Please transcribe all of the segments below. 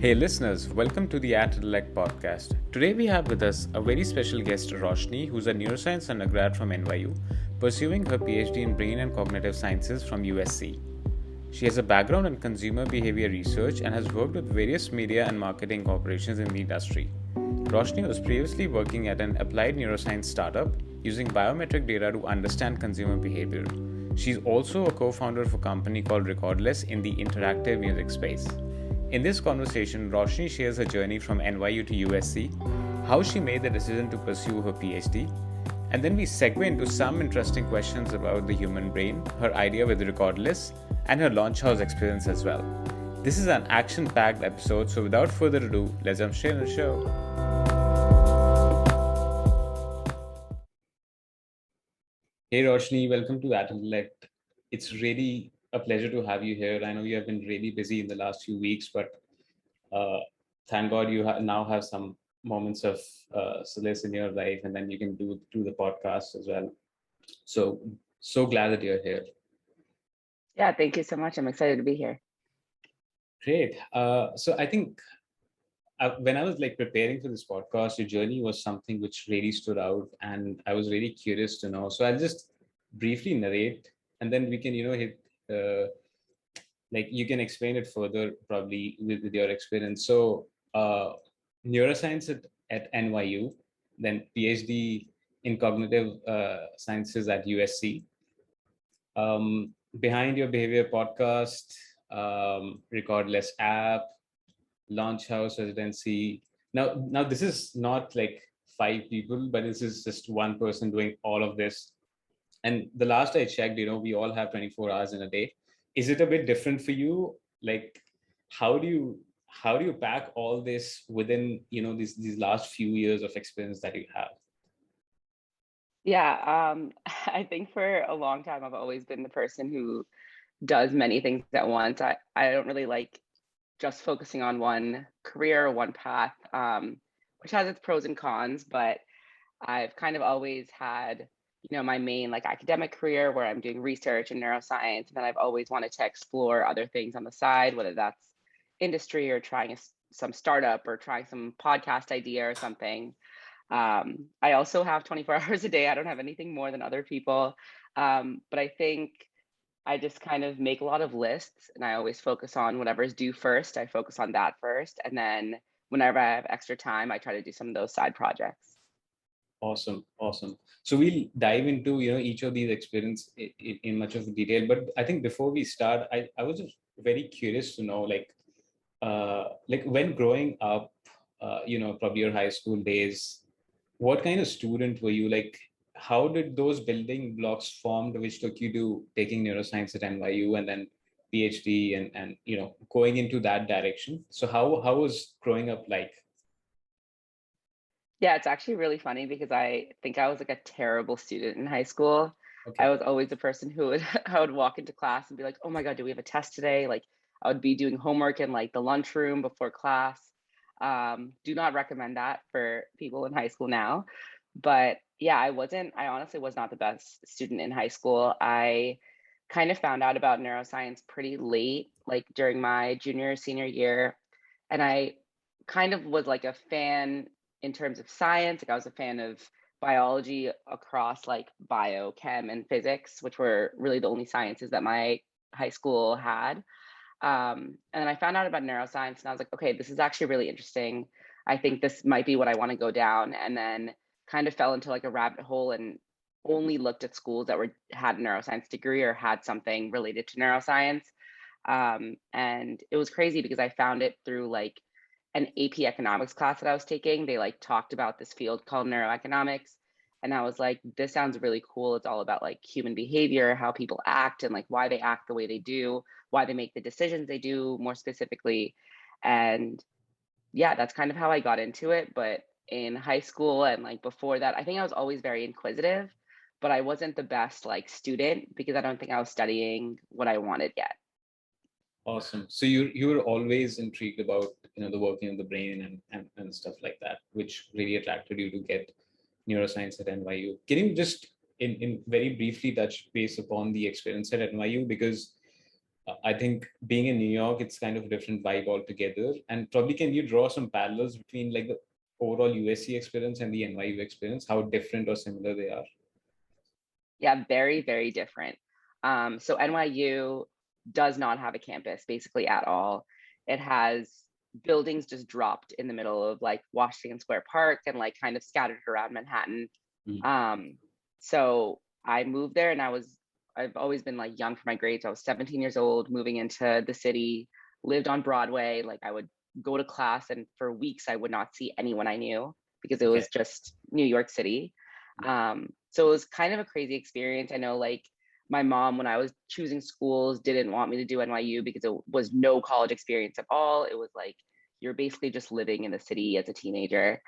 Hey listeners, welcome to the atintellect podcast. Today we have with us a very special guest, Roshni, who's a neuroscience undergrad from NYU, pursuing her PhD in brain and cognitive sciences from USC. She has a background in consumer behavior research and has worked with various media and marketing corporations in the industry. Roshni was previously working at an applied neuroscience startup using biometric data to understand consumer behavior. She's also a co-founder of a company called Recordless in the interactive music space. In this conversation, Roshni shares her journey from NYU to USC, how she made the decision to pursue her PhD, and then we segue into some interesting questions about the human brain, her idea with Recordless, and her Launchouse experience as well. This is an action-packed episode, so without further ado, let's jump straight into the show. Hey Roshni, welcome to atintellect. It's really a pleasure to have you here. I know you have been really busy in the last few weeks, but thank God you now have some moments of solace in your life, and then you can do the podcast as well. So glad that you're here. Yeah, thank you so much. I'm excited to be here. Great. So I think when I was preparing for this podcast, your journey was something which really stood out, and I was really curious to know. So I'll just briefly narrate, and then we can hit. You can explain it further probably with your experience. So neuroscience at NYU, then PhD in cognitive sciences at USC. Behind your behavior podcast, Recordless app, Launchouse residency. Now this is not like 5 people, but this is just one person doing all of this. And the last I checked, we all have 24 hours in a day. Is it a bit different for you? Like, how do you pack all this within these last few years of experience that you have? Yeah, I think for a long time I've always been the person who does many things at once. I don't really like just focusing on one career or one path, which has its pros and cons, but I've kind of always had, my main academic career where I'm doing research in neuroscience, and then I've always wanted to explore other things on the side, whether that's industry or trying some startup or trying some podcast idea or something. I also have 24 hours a day. I don't have anything more than other people. But I think I just kind of make a lot of lists and I always focus on whatever's due first. I focus on that first. And then whenever I have extra time, I try to do some of those side projects. Awesome. So we'll dive into each of these experience in much of detail. But I think before we start, I was just very curious to know when growing up, probably your high school days, what kind of student were you? Like, how did those building blocks formed, which took you to taking neuroscience at NYU and then PhD and going into that direction? So how was growing up like? Yeah, it's actually really funny because I think I was like a terrible student in high school. I Okay. was always the person who would I would walk into class and be like, "Oh my God, do we have a test today?" Like I would be doing homework in like the lunchroom before class. Do not recommend that for people in high school now. But yeah, I honestly was not the best student in high school. I kind of found out about neuroscience pretty late, like during my junior, senior year. And I kind of was like a fan in terms of science. Like I was a fan of biology across like bio, chem, and physics, which were really the only sciences that my high school had. And then I found out about neuroscience and I was like, okay, this is actually really interesting. I think this might be what I want to go down. And then kind of fell into like a rabbit hole and only looked at schools that had a neuroscience degree or had something related to neuroscience. And it was crazy because I found it through like an AP economics class that I was taking. They like talked about this field called neuroeconomics. And I was like, this sounds really cool. It's all about like human behavior, how people act and like why they act the way they do, why they make the decisions they do more specifically. And yeah, that's kind of how I got into it. But in high school and like before that, I think I was always very inquisitive, but I wasn't the best like student because I don't think I was studying what I wanted yet. Awesome. So you were always intrigued about the working of the brain and stuff like that, which really attracted you to get neuroscience at NYU. Can you just in very briefly touch base upon the experience at NYU? Because I think being in New York, it's kind of a different vibe altogether. And probably, can you draw some parallels between like the overall USC experience and the NYU experience? How different or similar they are? Yeah, very, very different. So NYU does not have a campus basically at all. It has buildings just dropped in the middle of like Washington Square Park and like kind of scattered around Manhattan. Mhm. So I moved there and I've always been like young for my grades. I was 17 years old, moving into the city, lived on Broadway. Like I would go to class and for weeks I would not see anyone I knew because it Okay. was just New York City. So it was kind of a crazy experience. I know like my mom, when I was choosing schools, didn't want me to do NYU because it was no college experience at all. It was like you're basically just living in the city as a teenager.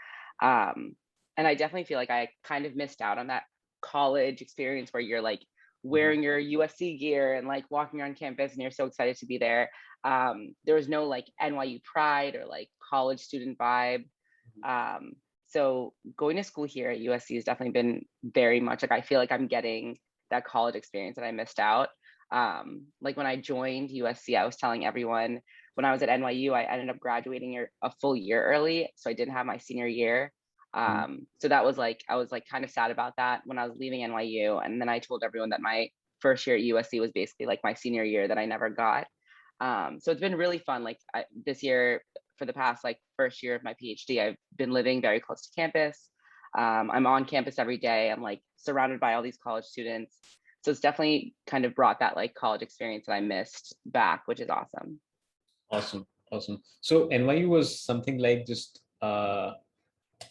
Um, and I definitely feel like I kind of missed out on that college experience where you're like Mhm. wearing your USC gear and like walking around campus and you're so excited to be there. There was no like NYU pride or like college student vibe. Um, so going to school here at USC has definitely been very much like I feel like I'm getting that college experience that I missed out. Like when I joined USC, I was telling everyone when I was at NYU, I ended up graduating a full year early, so I didn't have my senior year. Mhm. So that was like I was like kind of sad about that when I was leaving NYU, and then I told everyone that my first year at USC was basically like my senior year that I never got. So it's been really fun. Like this year, for the past like first year of my PhD, I've been living very close to campus. I'm on campus every day. I'm like surrounded by all these college students. So it's definitely kind of brought that like college experience that I missed back, which is awesome. Awesome. Awesome. So NYU was something like just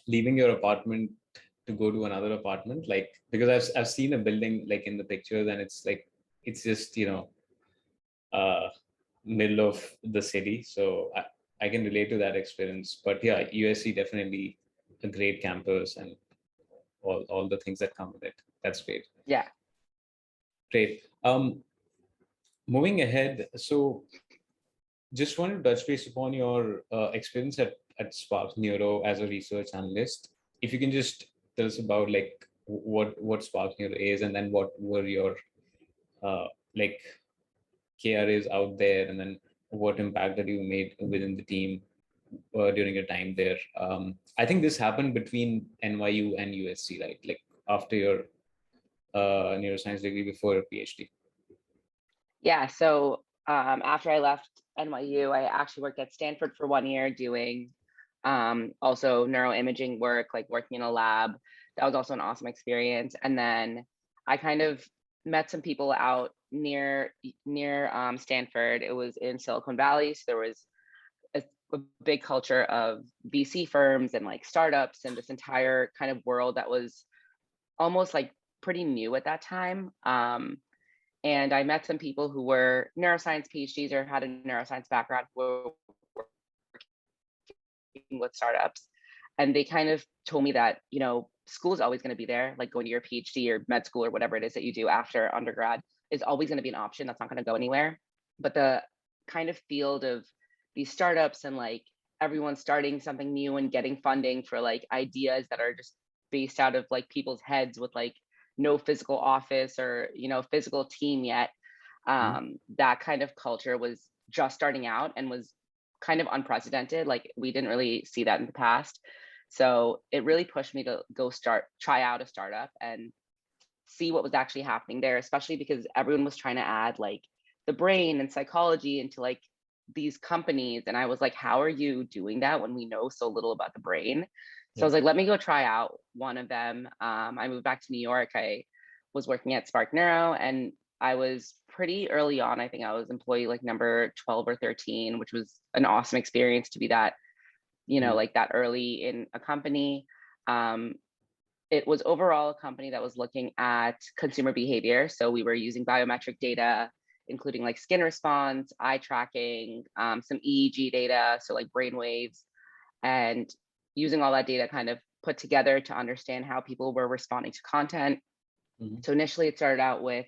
leaving your apartment to go to another apartment, like because I've seen a building like in the pictures, and it's like it's just uh middle of the city. So I can relate to that experience. But yeah, USC definitely a great campus and all the things that come with it. That's great. Yeah. Great. Moving ahead, so just want to touch base upon your experience at Spark Neuro as a research analyst. If you can just tell us about like what Spark Neuro is, and then what were your uh, like KRAs out there, and then what impact that you made within the team during your time there. I think this happened between NYU and USC, right? Like after your neuroscience degree, before your PhD. Yeah. So after I left NYU, I actually worked at Stanford for 1 year doing also neuroimaging work, like working in a lab. That was also an awesome experience. And then I kind of met some people out near Stanford. It was in Silicon Valley, so there was a big culture of VC firms and like startups and this entire kind of world that was almost like pretty new at that time. And I met some people who were neuroscience PhDs or had a neuroscience background who were working with startups. And they kind of told me that, school is always going to be there, like going to your PhD or med school or whatever it is that you do after undergrad is always going to be an option. That's not going to go anywhere. But the kind of field of these startups and like everyone starting something new and getting funding for like ideas that are just based out of like people's heads with like no physical office or physical team yet, that kind of culture was just starting out and was kind of unprecedented. Like we didn't really see that in the past. So it really pushed me to try out a startup and see what was actually happening there, especially because everyone was trying to add like the brain and psychology into like these companies. And I was like, how are you doing that when we know so little about the brain? So I Yeah. was like, let me go try out one of them. I moved back to New York. I was working at Spark Neuro and I was pretty early on. I think I was employee like number 12 or 13, which was an awesome experience to be that, Mm. like that early in a company. Um, it was overall a company that was looking at consumer behavior. So we were using biometric data, including like skin response, eye tracking, some EEG data, so like brain waves, and using all that data kind of put together to understand how people were responding to content. Mhm. So initially it started out with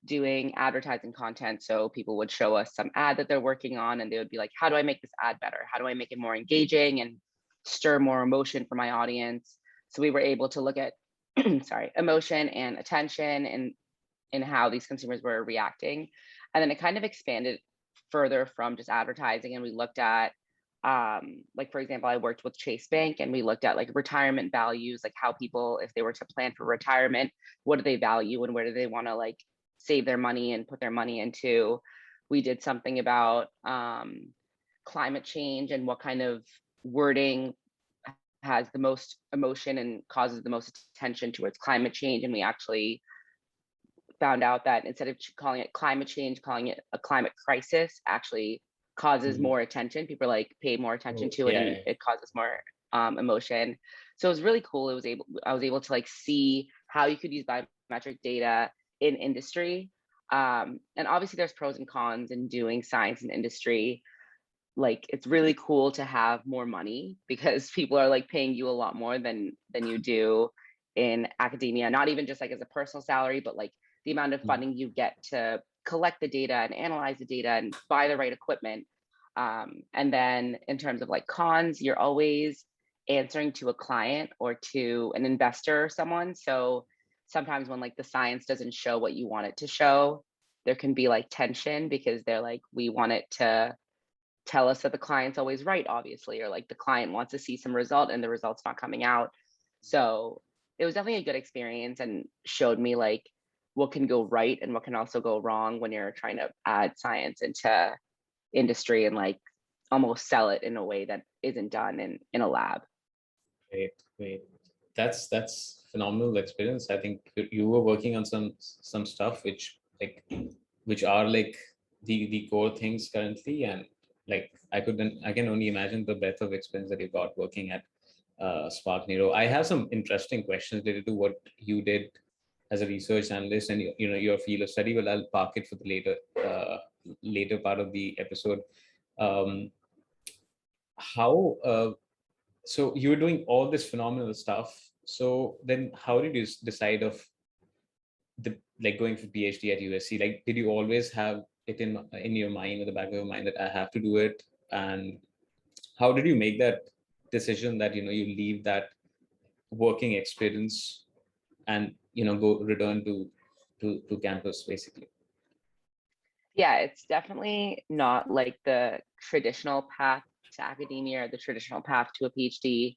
doing advertising content. So people would show us some ad that they're working on and they would be like, how do I make this ad better? How do I make it more engaging and stir more emotion for my audience? So we were able to look at sorry, emotion and attention and in how these consumers were reacting. And then it kind of expanded further from just advertising. And we looked at, like, for example, I worked with Chase Bank and we looked at like retirement values, like how people, if they were to plan for retirement, what do they value and where do they want to like save their money and put their money into. We did something about climate change and what kind of wording has the most emotion and causes the most attention towards climate change. And we actually found out that instead of calling it climate change, calling it a climate crisis actually causes more attention. People like pay more attention Oh, to it, yeah, and yeah. it causes more emotion. So it was really cool. I was able to like see how you could use biometric data in industry. And obviously there's pros and cons in doing science in industry. Like it's really cool to have more money because people are like paying you a lot more than you do in academia, not even just like as a personal salary, but like the amount of funding you get to collect the data and analyze the data and buy the right equipment. And then in terms of like cons, you're always answering to a client or to an investor or someone. So sometimes when like the science doesn't show what you want it to show, there can be like tension because they're like, we want it to tell us that the client's always right, obviously, or like the client wants to see some result and the result's not coming out. So it was definitely a good experience and showed me like what can go right and what can also go wrong when you're trying to add science into industry and like almost sell it in a way that isn't done in a lab. Great, great. That's phenomenal experience. I think you were working on some stuff which are like the core things currently, and like I can only imagine the breadth of experience that you got working at Spark Neuro. I have some interesting questions related to what you did as a research analyst and your field of study, but I'll park it for the later part of the episode. Um, how so you were doing all this phenomenal stuff. So then how did you decide of the like going for PhD at USC? Like, did you always have it in your mind, in the back of your mind, that I have to do it? And how did you make that decision that you leave that working experience and go return to campus basically? Yeah, it's definitely not like the traditional path to academia or the traditional path to a PhD.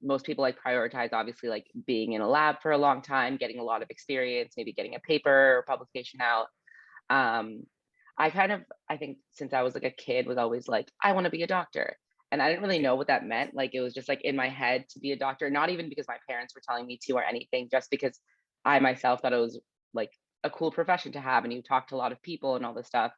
Most people like prioritize obviously like being in a lab for a long time, getting a lot of experience, maybe getting a paper or publication out. Um, I think since I was like a kid, was always like, I want to be a doctor. And I didn't really know what that meant. Like it was just like in my head to be a doctor, not even because my parents were telling me to or anything, just because I myself thought it was like a cool profession to have and you talk to a lot of people and all this stuff.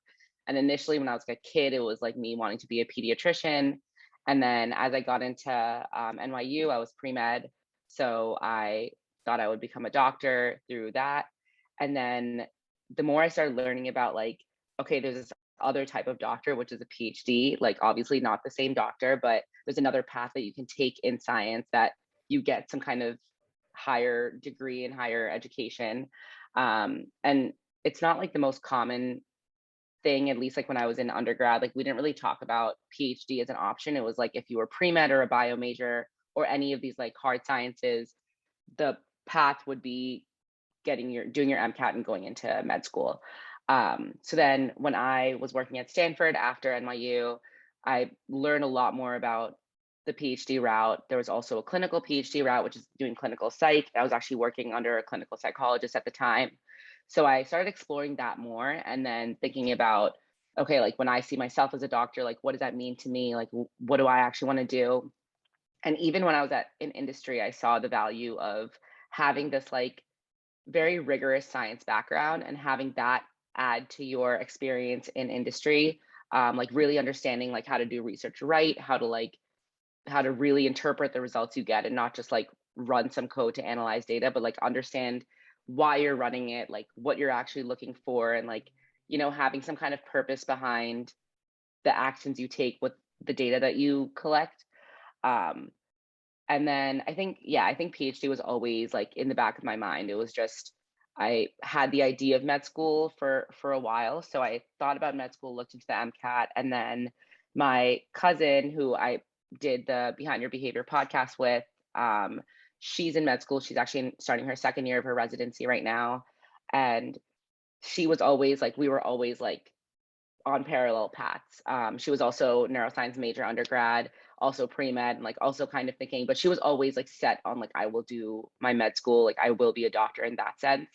And initially when I was like a kid, it was like me wanting to be a pediatrician. And then as I got into NYU, I was pre-med. So I thought I would become a doctor through that. And then the more I started learning about like, okay, there's this other type of doctor, which is a PhD, like obviously not the same doctor, but there's another path that you can take in science that you get some kind of higher degree and higher education. And it's not like the most common thing, at least like when I was in undergrad, like we didn't really talk about PhD as an option. It was like if you were pre-med or a bio major or any of these like hard sciences, the path would be doing your MCAT and going into med school. So then when I was working at Stanford after NYU, I learned a lot more about the PhD route. There was also a clinical PhD route, which is doing clinical psych. I was actually working under a clinical psychologist at the time. So I started exploring that more and then thinking about, okay, like when I see myself as a doctor, like what does that mean to me? Like what do I actually want to do? And even when I was in industry, I saw the value of having this like very rigorous science background and having that add to your experience in industry, like really understanding like how to do research right, how to really interpret the results you get and not just like run some code to analyze data, but like understand why you're running it, like what you're actually looking for, and like having some kind of purpose behind the actions you take with the data that you collect. um, and then I think PhD was always like in the back of my mind. It was just I had the idea of med school for a while, so I thought about med school, looked into the MCAT, and then my cousin, who I did the Behind Your Behavior podcast with, she's in med school. She's actually starting her second year of her residency right now, And she was always like, we were always like on parallel paths. She was also neuroscience major undergrad, also pre-med, and like also kind of thinking, but she was always like set on like, I will do my med school, like I will be a doctor in that sense.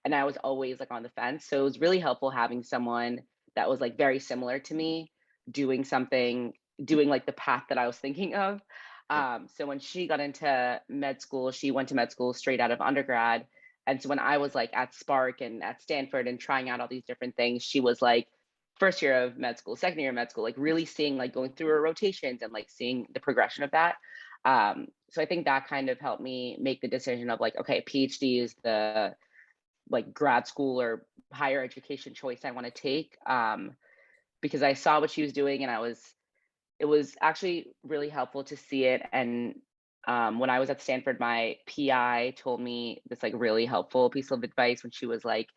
And I was always like on the fence. So it was really helpful having someone that was like very similar to me, doing something, doing like the path that I was thinking of. So when she got into med school, she went to med school straight out of undergrad. And so when I was like at Spark and at Stanford and trying out all these different things, she was like first year of med school, second year of med school, like really seeing like going through her rotations and like seeing the progression of that. So I think that kind of helped me make the decision of like, okay, PhD is the like grad school or higher education choice I want to take, because I saw what she was doing and it was actually really helpful to see it. And when I was at Stanford, my PI told me this like really helpful piece of advice when she was like,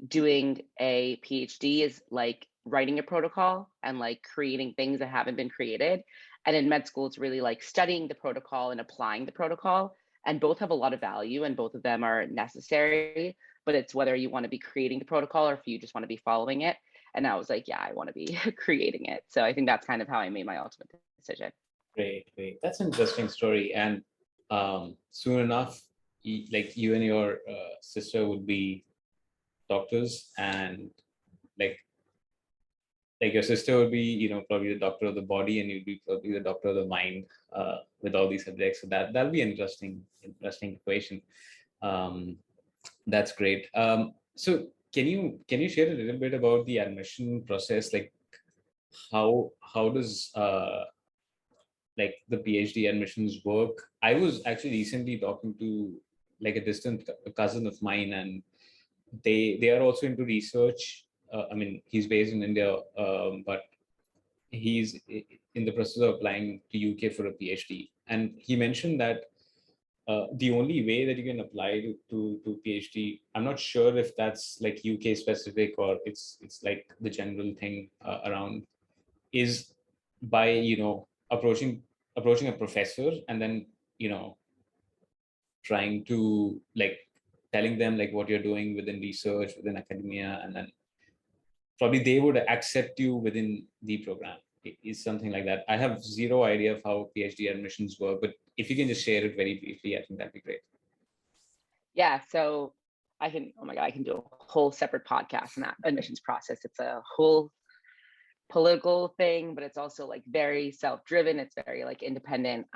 doing a PhD is like writing a protocol and like creating things that haven't been created. And in med school, it's really like studying the protocol and applying the protocol. And both have a lot of value and both of them are necessary. But it's whether you want to be creating the protocol or if you just want to be following it. And I was like, yeah, I want to be creating it. So I think that's kind of how I made my ultimate decision. Great. That's an interesting story. And soon enough, like you and your sister would be doctors, and like your sister would be, probably the doctor of the body, and you'd be probably the doctor of the mind with all these subjects. So that'll be an interesting equation. That's great. So can you share a little bit about the admission process? Like how does like the PhD admissions work? I was actually recently talking to like a distant cousin of mine, and they are also into research. I mean, he's based in India, but he's in the process of applying to UK for a PhD. And he mentioned that the only way that you can apply to PhD, I'm not sure if that's like UK specific or it's like the general thing around, is by approaching a professor and then trying to like telling them like what you're doing within research, within academia, and then probably they would accept you within the program. It is something like that. I have zero idea of how PhD admissions work, but if you can just share it very briefly, I think that'd be great. Yeah. So I can, oh my God, I can do a whole separate podcast on that admissions process. It's a whole political thing, but it's also like very self-driven. It's very like independent.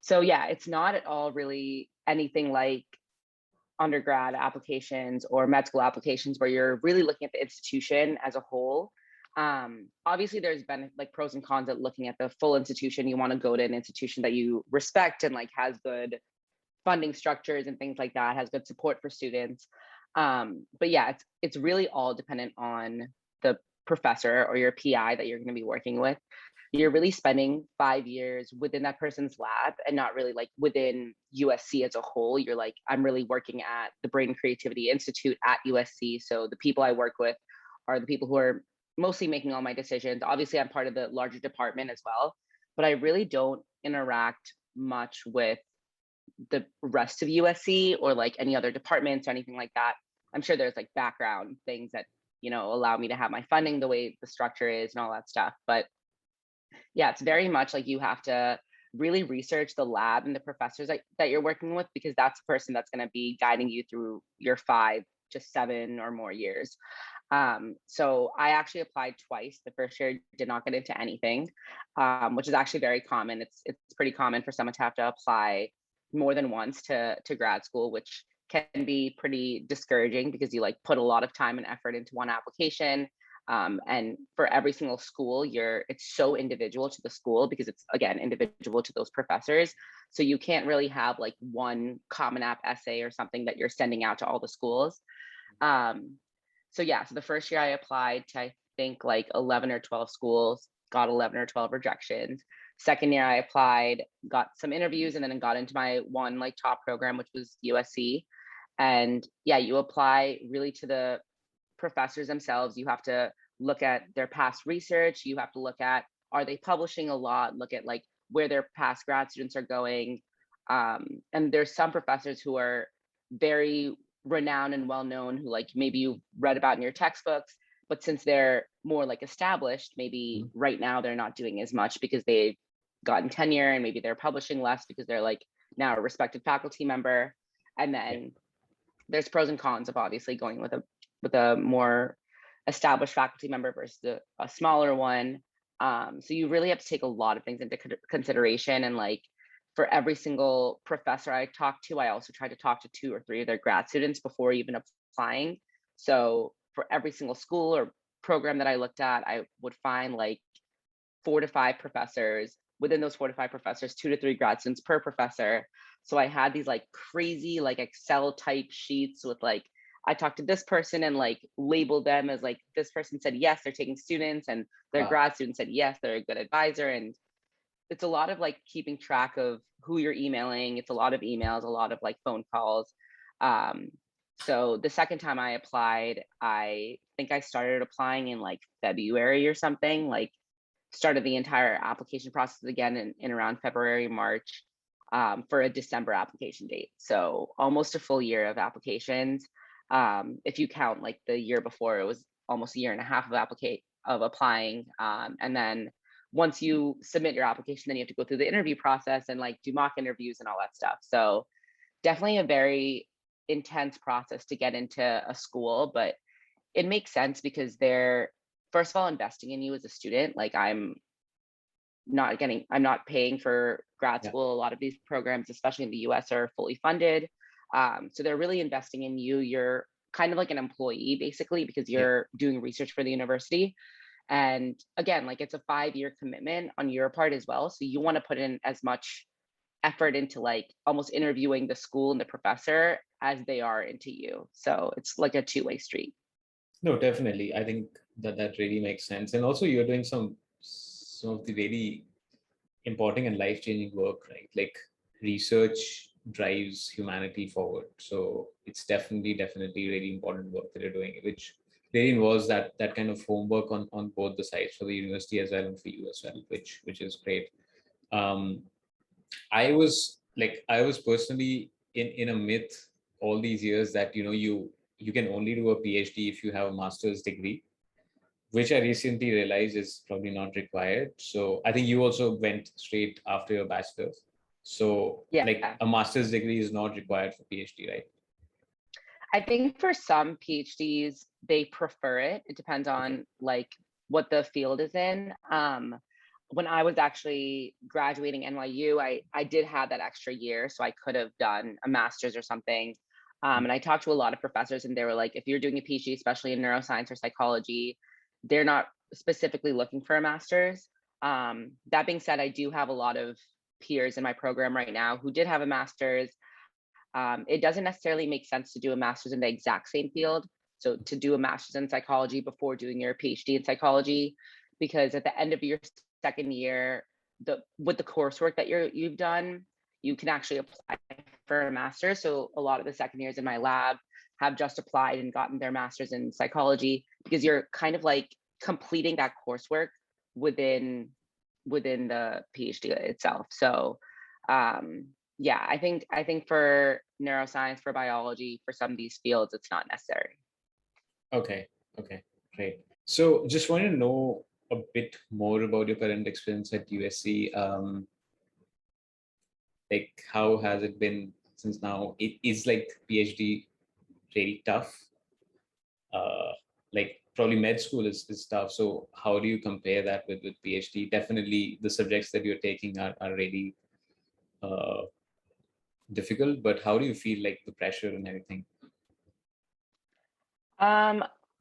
So yeah, it's not at all really anything like undergrad applications or med school applications where you're really looking at the institution as a whole. Obviously there's been like pros and cons at looking at the full institution. You want to go to an institution that you respect and like has good funding structures and things like that, has good support for students. But yeah, it's really all dependent on the professor or your PI that you're going to be working with. You're really spending 5 years within that person's lab and not really like within USC as a whole. You're like, I'm really working at the Brain and Creativity Institute at USC. So the people I work with are the people who are mostly making all my decisions. Obviously, I'm part of the larger department as well, but I really don't interact much with the rest of USC or like any other departments or anything like that. I'm sure there's like background things that, allow me to have my funding the way the structure is and all that stuff. But yeah, it's very much like you have to really research the lab and the professors that you're working with, because that's the person that's going to be guiding you through your 5 to 7 or more years. So I actually applied twice. The first year did not get into anything, which is actually very common. It's pretty common for someone to have to apply more than once to grad school, which can be pretty discouraging because you like put a lot of time and effort into one application. And for every single school, it's so individual to the school because it's, again, individual to those professors. So you can't really have like one Common App essay or something that you're sending out to all the schools. So the first year I applied to, I think, like 11 or 12 schools, got 11 or 12 rejections. Second year I applied, got some interviews, and then got into my one like top program, which was USC. And yeah, you apply really to the professors themselves. You have to look at their past research. You have to look at, are they publishing a lot? Look at like where their past grad students are going. And there's some professors who are very renowned and well-known who like maybe you've read about in your textbooks, but since they're more like established, maybe right now they're not doing as much because they've gotten tenure, and maybe they're publishing less because they're like now a respected faculty member. And then there's pros and cons of obviously going with a more established faculty member versus a smaller one. So you really have to take a lot of things into consideration. And like for every single professor I talk to, I also try to talk to 2 or 3 of their grad students before even applying. So for every single school or program that I looked at, I would find like 4 to 5 professors. Within those 4 to 5 professors, 2 to 3 grad students per professor. So I had these like crazy like Excel type sheets with like, I talked to this person and like labeled them as like, this person said yes, they're taking students, and their grad student said yes, they're a good advisor. And it's a lot of like keeping track of who you're emailing. It's a lot of emails, a lot of like phone calls. So the second time I applied, I think I started applying in like February or something, like started the entire application process again in around February, March, for a December application date. So almost a full year of applications. If you count like the year before, it was almost a year and a half of applying. And then once you submit your application, then you have to go through the interview process and like do mock interviews and all that stuff. So definitely a very intense process to get into a school, but it makes sense because they're, first of all, investing in you as a student. Like I'm not paying for grad school. A lot of these programs, especially in the US, are fully funded. So they're really investing in you. You're kind of like an employee basically, because you're doing research for the university. And again, like it's a 5-year commitment on your part as well. So you want to put in as much effort into like almost interviewing the school and the professor as they are into you. So it's like a two-way street. No, definitely. I think that really makes sense. And also you're doing some of the really important and life-changing work, right? Like research drives humanity forward. So it's definitely really important work that you're doing, which really involves that kind of homework on both the sides, for the university as well and for you as well, which is great. I was personally in a myth all these years that you can only do a PhD if you have a master's degree, which I recently realized is probably not required. So I think you also went straight after your bachelor's. So like a master's degree is not required for PhD, right? I think for some PhDs, they prefer it. It depends on like what the field is in. When I was actually graduating NYU, I did have that extra year, so I could have done a master's or something. And I talked to a lot of professors, and they were like, if you're doing a PhD, especially in neuroscience or psychology, they're not specifically looking for a master's. That being said, I do have a lot of peers in my program right now who did have a master's. It doesn't necessarily make sense to do a master's in the exact same field. So to do a master's in psychology before doing your PhD in psychology, because at the end of your second year, with the coursework that you've done, you can actually apply for a master's. So a lot of the second years in my lab have just applied and gotten their master's in psychology, because you're kind of like completing that coursework within the PhD itself. So yeah, I think for neuroscience, for biology, for some of these fields, it's not necessary. Okay, great. So just want to know a bit more about your current experience at USC. Like how has it been since now? It is like PhD really tough. Like probably med school is tough. So how do you compare that with PhD? Definitely the subjects that you're taking are really difficult, but how do you feel like the pressure and everything?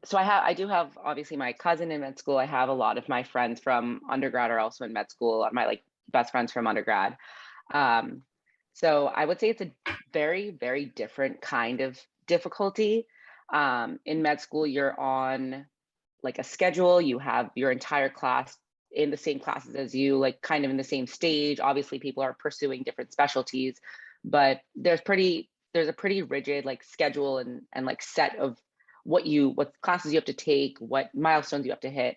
So I do have obviously my cousin in med school. I have a lot of my friends from undergrad are also in med school, my like best friends from undergrad. So I would say it's a very, very different kind of difficulty. In med school, you're on like a schedule. You have your entire class in the same classes as you, like kind of in the same stage. Obviously, people are pursuing different specialties, but there's a pretty rigid like schedule and like set of what classes you have to take, what milestones you have to hit.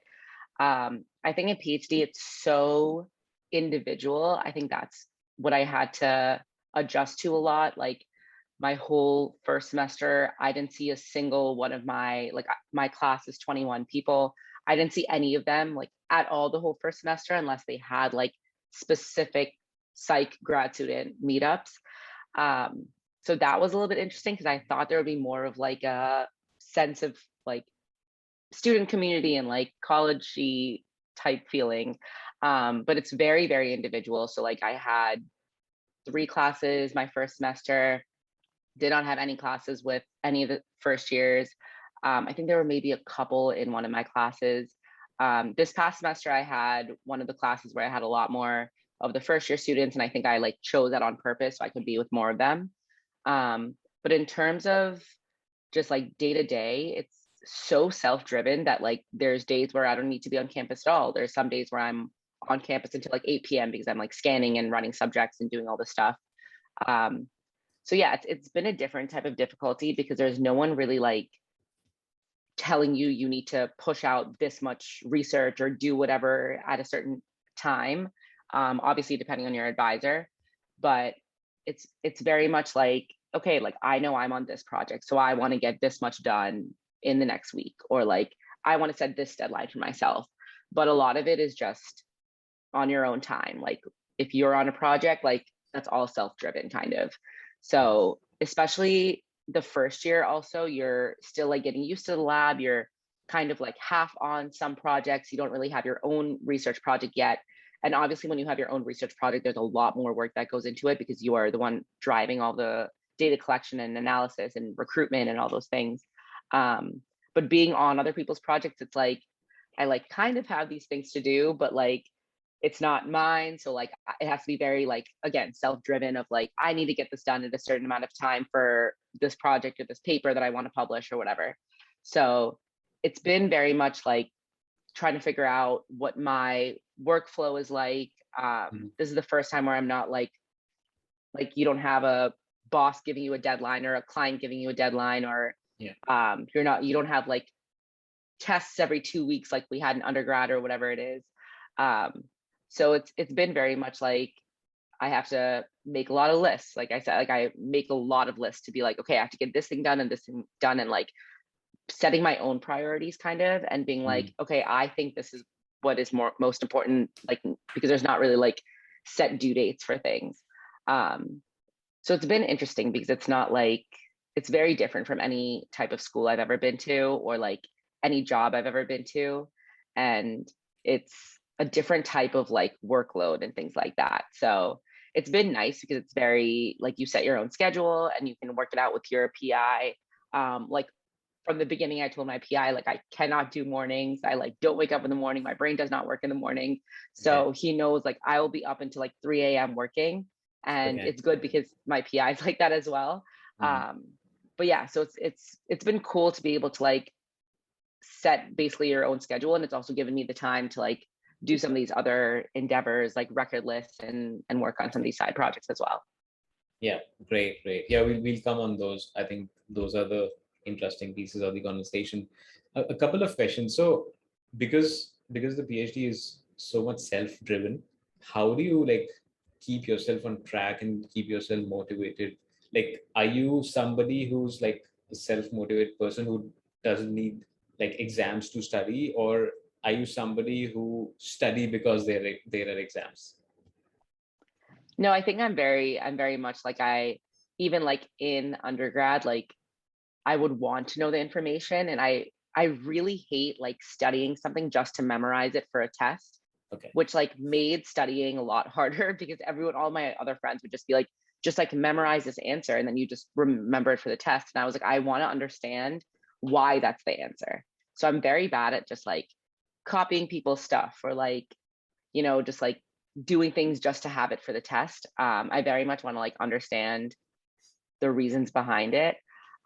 I think in PhD, it's so individual. I think that's what I had to adjust to a lot. Like my whole first semester, I didn't see a single one of my class is 21 people. I didn't see any of them like at all the whole first semester unless they had like specific psych grad student meetups. So that was a little bit interesting because I thought there would be more of like a sense of like student community and like college-y type feeling. But it's very, very individual. So like I had 3 classes my first semester, did not have any classes with any of the first years. I think there were maybe a couple in one of my classes. This past semester, I had one of the classes where I had a lot more of the first year students, and I think I like chose that on purpose so I could be with more of them. But in terms of just like day to day, it's so self-driven that like there's days where I don't need to be on campus at all. There's some days where I'm on campus until like 8 p.m. because I'm like scanning and running subjects and doing all this stuff. So yeah, it's been a different type of difficulty because there's no one really like telling you you need to push out this much research or do whatever at a certain time. Obviously, depending on your advisor, but it's very much like, okay, like I know I'm on this project, so I want to get this much done in the next week, or like I want to set this deadline for myself. But a lot of it is just on your own time. Like if you're on a project, like that's all self-driven kind of. So especially the first year, also you're still like getting used to the lab. You're kind of like half on some projects. You don't really have your own research project yet. And obviously when you have your own research project, there's a lot more work that goes into it because you are the one driving all the data collection and analysis and recruitment and all those things. But being on other people's projects, it's like, I like kind of have these things to do, but like, it's not mine. So like, it has to be very like, again, self-driven of like, I need to get this done in a certain amount of time for this project or this paper that I want to publish or whatever. So it's been very much like trying to figure out what my workflow is like. This is the first time where I'm not like you don't have a boss giving you a deadline or a client giving you a deadline, or you don't have like tests every 2 weeks like we had in undergrad or whatever it is. So it's been very much like I have to make a lot of lists. Like I said, like I make a lot of lists to be like, okay, I have to get this thing done and this thing done, and like setting my own priorities kind of, and being like, okay, I think this is what is most important, like because there's not really like set due dates for things. So it's been interesting because it's not like, it's very different from any type of school I've ever been to or like any job I've ever been to. And it's a different type of like workload and things like that. So it's been nice because it's very like you set your own schedule and you can work it out with your PI. Like from the beginning, I told my PI, like, I cannot do mornings. I like don't wake up in the morning. My brain does not work in the morning. So he knows like I will be up until like 3 a.m. working. And it's good because my PI is like that as well. But yeah, so it's been cool to be able to like set basically your own schedule. And it's also given me the time to like do some of these other endeavors like Recordless and work on some of these side projects as well. Yeah, great. Yeah, we'll come on those. I think those are the interesting pieces of the conversation. A couple of questions. So because the PhD is so much self-driven, how do you like keep yourself on track and keep yourself motivated? Like, are you somebody who's like a self-motivated person who doesn't need like exams to study, or are you somebody who study because there are exams? No, I think I'm very much like even like in undergrad, like I would want to know the information, and I really hate like studying something just to memorize it for a test. Which like made studying a lot harder because all my other friends would just be like, just like memorize this answer and then you just remember it for the test. And I was like, I want to understand why that's the answer. So I'm very bad at just like copying people's stuff or like, just like doing things just to have it for the test. I very much want to like understand the reasons behind it.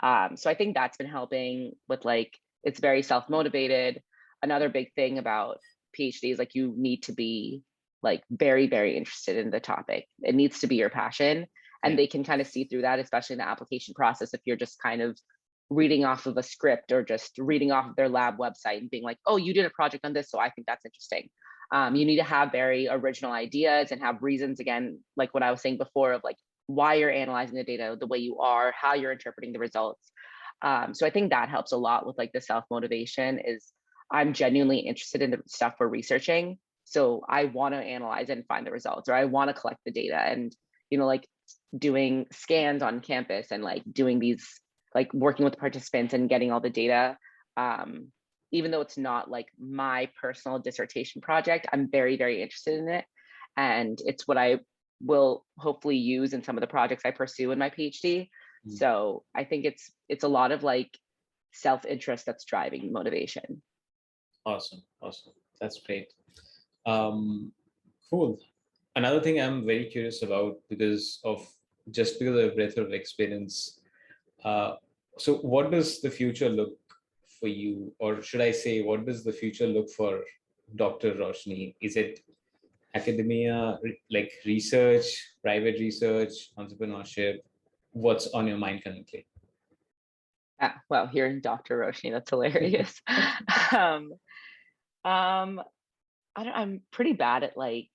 So I think that's been helping with like, it's very self-motivated. Another big thing about PhD is like, you need to be like very, very interested in the topic. It needs to be your passion. And they can kind of see through that, especially in the application process. If you're just kind of reading off of a script or just reading off of their lab website and being like, oh, you did a project on this, so I think that's interesting. You need to have very original ideas and have reasons, again, like what I was saying before, of like why you're analyzing the data the way you are, how you're interpreting the results. So I think that helps a lot with like the self-motivation. Is I'm genuinely interested in the stuff we're researching. So I want to analyze and find the results, or I want to collect the data and, like doing scans on campus and like doing these, like working with participants and getting all the data. Even though it's not like my personal dissertation project, I'm very, very interested in it. And it's what I will hopefully use in some of the projects I pursue in my PhD. So I think it's a lot of like self-interest that's driving motivation. Awesome. That's great. Cool. Another thing I'm very curious about because of the breadth of experience. So what does the future look for you, or should I say, what does the future look for Dr. Roshni? Is it academia, like research, private research, entrepreneurship? What's on your mind currently? Well, hearing Dr. Roshni, that's hilarious. I'm pretty bad at like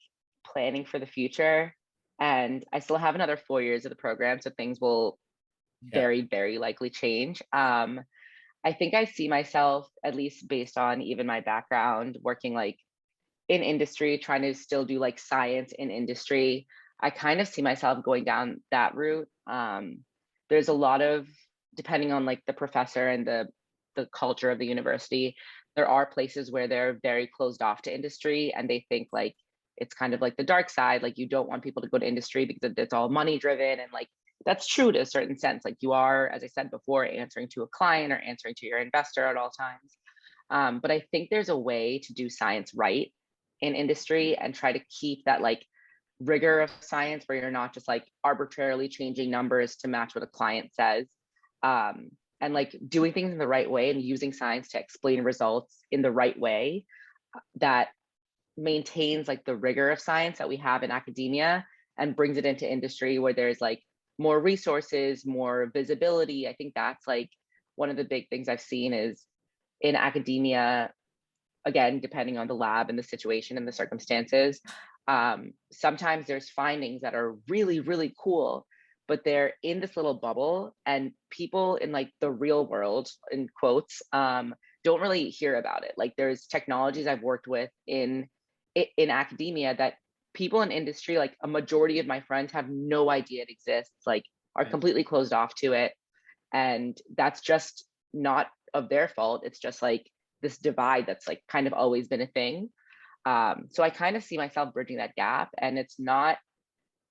planning for the future, and I still have another 4 years of the program, so things will very, very likely change. I think I see myself, at least based on even my background, working like in industry, trying to still do like science in industry. I kind of see myself going down that route. There's a lot of, depending on like the professor and the culture of the university, there are places where they're very closed off to industry, and they think like it's kind of like the dark side. Like you don't want people to go to industry because it's all money driven, and like that's true to a certain sense. Like you are, as I said before, answering to a client or answering to your investor at all times. But I think there's a way to do science right in industry and try to keep that like rigor of science where you're not just like arbitrarily changing numbers to match what a client says. And like doing things in the right way and using science to explain results in the right way that maintains like the rigor of science that we have in academia and brings it into industry where there's like more resources, more visibility. I think that's like one of the big things I've seen is in academia, again, depending on the lab and the situation and the circumstances, sometimes there's findings that are really, really cool, but they're in this little bubble, and people in like the real world, in quotes, don't really hear about it. Like there's technologies I've worked with in academia that people in industry, like a majority of my friends, have no idea it exists, like are completely closed off to it. And that's just not of their fault. It's just like this divide that's like kind of always been a thing. So I kind of see myself bridging that gap, and it's not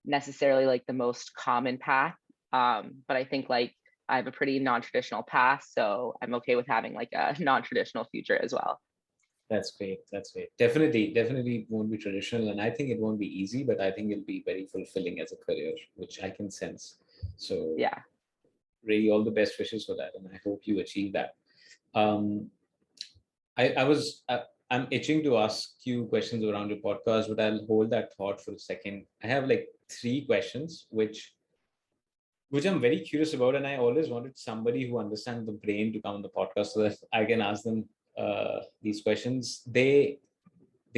necessarily like the most common path. But I think like I have a pretty non-traditional path, so I'm okay with having like a non-traditional future as well. That's great. Definitely won't be traditional, and I think it won't be easy, but I think it'll be very fulfilling as a career, which I can sense. So yeah, really all the best wishes for that, and I hope you achieve that. I'm itching to ask you questions around your podcast, but I'll hold that thought for a second. I have like 3 questions, which I'm very curious about, and I always wanted somebody who understands the brain to come on the podcast so that I can ask them these questions. They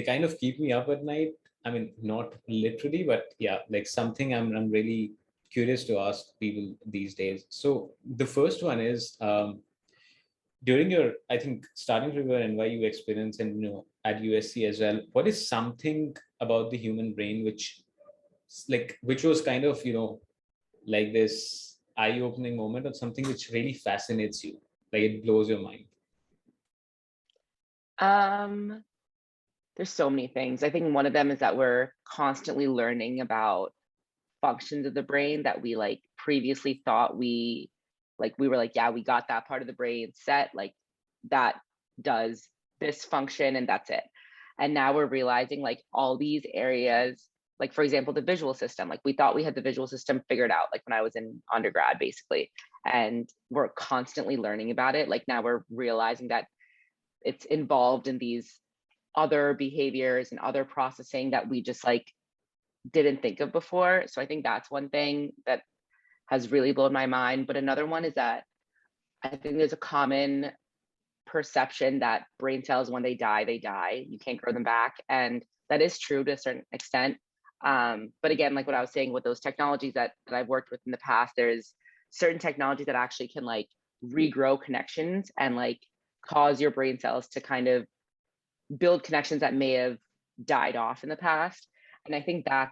kind of keep me up at night. I mean, not literally, but yeah, like something I'm really curious to ask people these days. So the first one is, during your, I think, starting from your NYU experience and at USC as well, what is something about the human brain which was kind of like this eye-opening moment, or something which really fascinates you, like it blows your mind? There's so many things. I think one of them is that we're constantly learning about functions of the brain that we like previously thought we were like, yeah, we got that part of the brain set, like that does this function and that's it. And now we're realizing like all these areas, like for example, the visual system, like we thought we had the visual system figured out, like when I was in undergrad, basically. And we're constantly learning about it. Like now we're realizing that it's involved in these other behaviors and other processing that we just like didn't think of before. So I think that's one thing that has really blown my mind. But another one is that I think there's a common perception that brain cells, when they die, you can't grow them back. And that is true to a certain extent. But again, like what I was saying with those technologies that I've worked with in the past, there's certain technologies that actually can like regrow connections and like cause your brain cells to kind of build connections that may have died off in the past. And I think that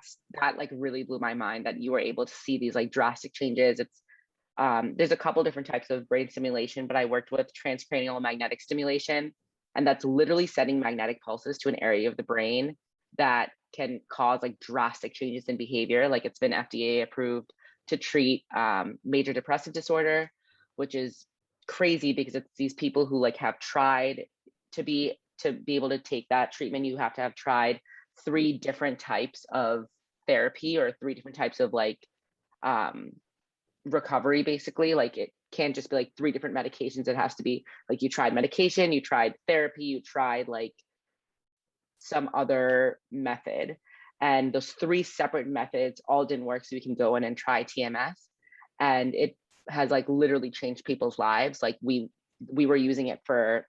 like really blew my mind that you were able to see these like drastic changes. It's there's a couple different types of brain stimulation, but I worked with transcranial magnetic stimulation, and that's literally sending magnetic pulses to an area of the brain that can cause like drastic changes in behavior. Like it's been FDA approved to treat major depressive disorder, which is crazy because it's these people who like have tried to be able to take that treatment. You have to have tried 3 different types of therapy or 3 different types of like recovery, basically. Like it can't just be like 3 different medications. It has to be like you tried medication, you tried therapy, you tried like some other method, and those 3 separate methods all didn't work. So we can go in and try TMS, and it has like literally changed people's lives. Like we were using it for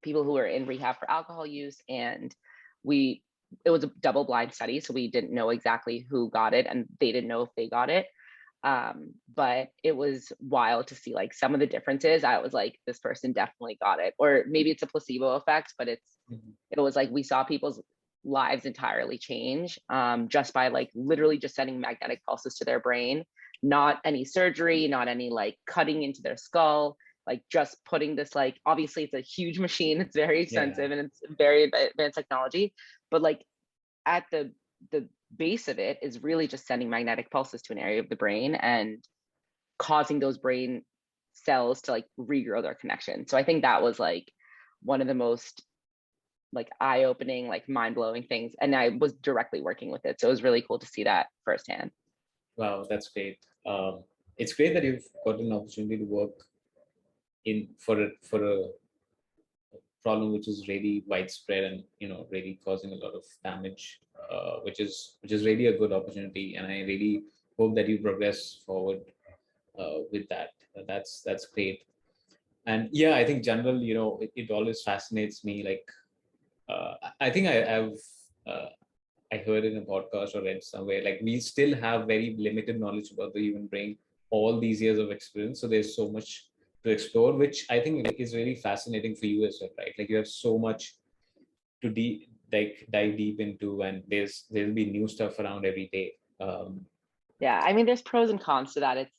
people who were in rehab for alcohol use, and it was a double-blind study, so we didn't know exactly who got it, and they didn't know if they got it. But it was wild to see like some of the differences. I was like, this person definitely got it, or maybe it's a placebo effect, but it was like we saw people's lives entirely change just by like literally just sending magnetic pulses to their brain, not any surgery, not any like cutting into their skull, like just putting this, like obviously it's a huge machine, it's very expensive, and it's very advanced technology, but like at the base of it is really just sending magnetic pulses to an area of the brain and causing those brain cells to like regrow their connection. So I think that was like one of the most like eye-opening, like mind-blowing things, and I was directly working with it, so it was really cool to see that firsthand. Wow, that's great. It's great that you've got an opportunity to work for a problem which is really widespread and really causing a lot of damage, which is really a good opportunity, and I really hope that you progress forward with that. That's great. And yeah, I think general, it always fascinates me. Like I think I heard in a podcast or read somewhere, like we still have very limited knowledge about the human brain, all these years of experience. So there's so much to explore, which I think is really fascinating for you as well, right? Like you have so much to dive deep into, and there'll be new stuff around every day. Yeah, I mean, there's pros and cons to that.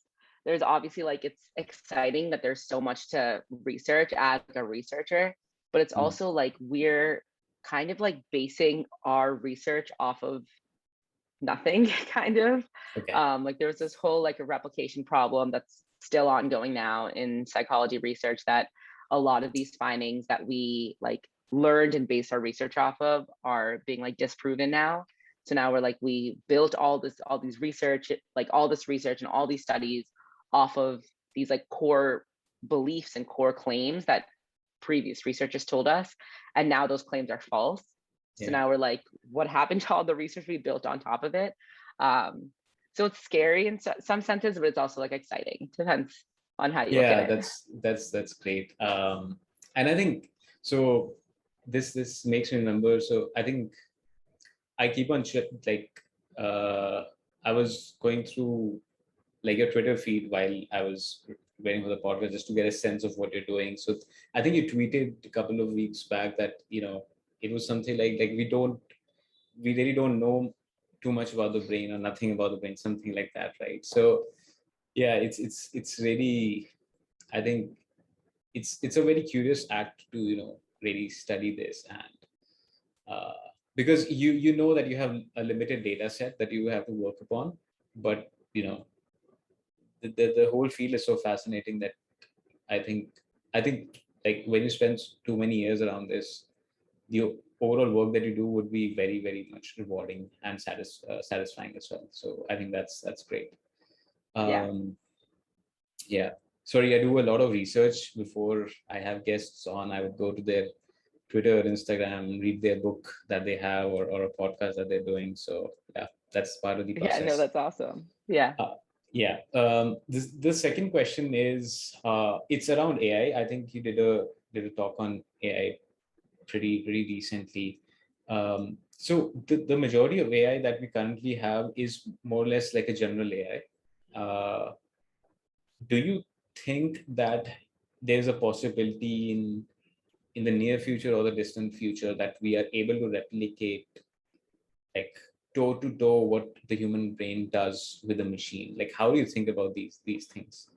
There's obviously like it's exciting that there's so much to research as like a researcher, but it's also like we're kind of like basing our research off of nothing, kind of. Okay. Like there's this whole like a replication problem that's still ongoing now in psychology research, that a lot of these findings that we like learned and based our research off of are being like disproven now. So now we're like, we built all this research and all these studies off of these like core beliefs and core claims that previous researchers told us, and now those claims are false. So now we're like, what happened to all the research we built on top of it? So it's scary in some senses, but it's also like exciting. Depends on how you look at it. That's great. And I think so. This makes me remember. So I think I keep on I was going through like your Twitter feed while I was waiting for the podcast, just to get a sense of what you're doing. So I think you tweeted a couple of weeks back that it was something like we really don't know too much about the brain or nothing about the brain, something like that, right? So yeah, it's really, I think it's a very curious act to really study this, and because you know that you have a limited data set that you have to work upon, but the whole field is so fascinating that I think like when you spend too many years around this, the overall work that you do would be very, very much rewarding and satisfying as well. So I think that's great. Yeah. Sorry, I do a lot of research before I have guests on. I would go to their Twitter, Instagram, read their book that they have, or a podcast that they're doing. So yeah, that's part of the process. Yeah, no, that's awesome. Yeah. The second question is it's around AI. I think you did a talk on AI pretty recently. So the majority of AI that we currently have is more or less like a general AI. Do you think that there's a possibility in the near future or the distant future that we are able to replicate like toe to toe what the human brain does with a machine? Like, how do you think about these things?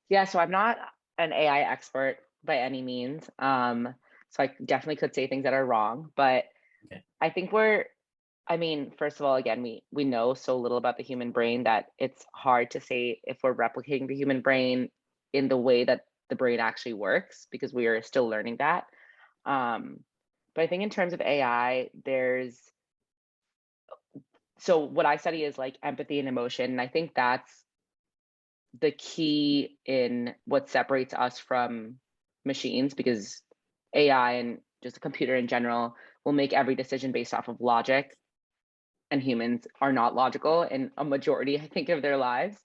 Yeah, so I'm not an AI expert by any means. So I definitely could say things that are wrong, but Okay. I think I mean, first of all, again, we know so little about the human brain that it's hard to say if we're replicating the human brain in the way that the brain actually works because we are still learning that. Um, but I think in terms of AI, so what I study is like empathy and emotion, and I think that's the key in what separates us from machines because AI and just a computer in general will make every decision based off of logic, and humans are not logical in a majority, I think, of their lives.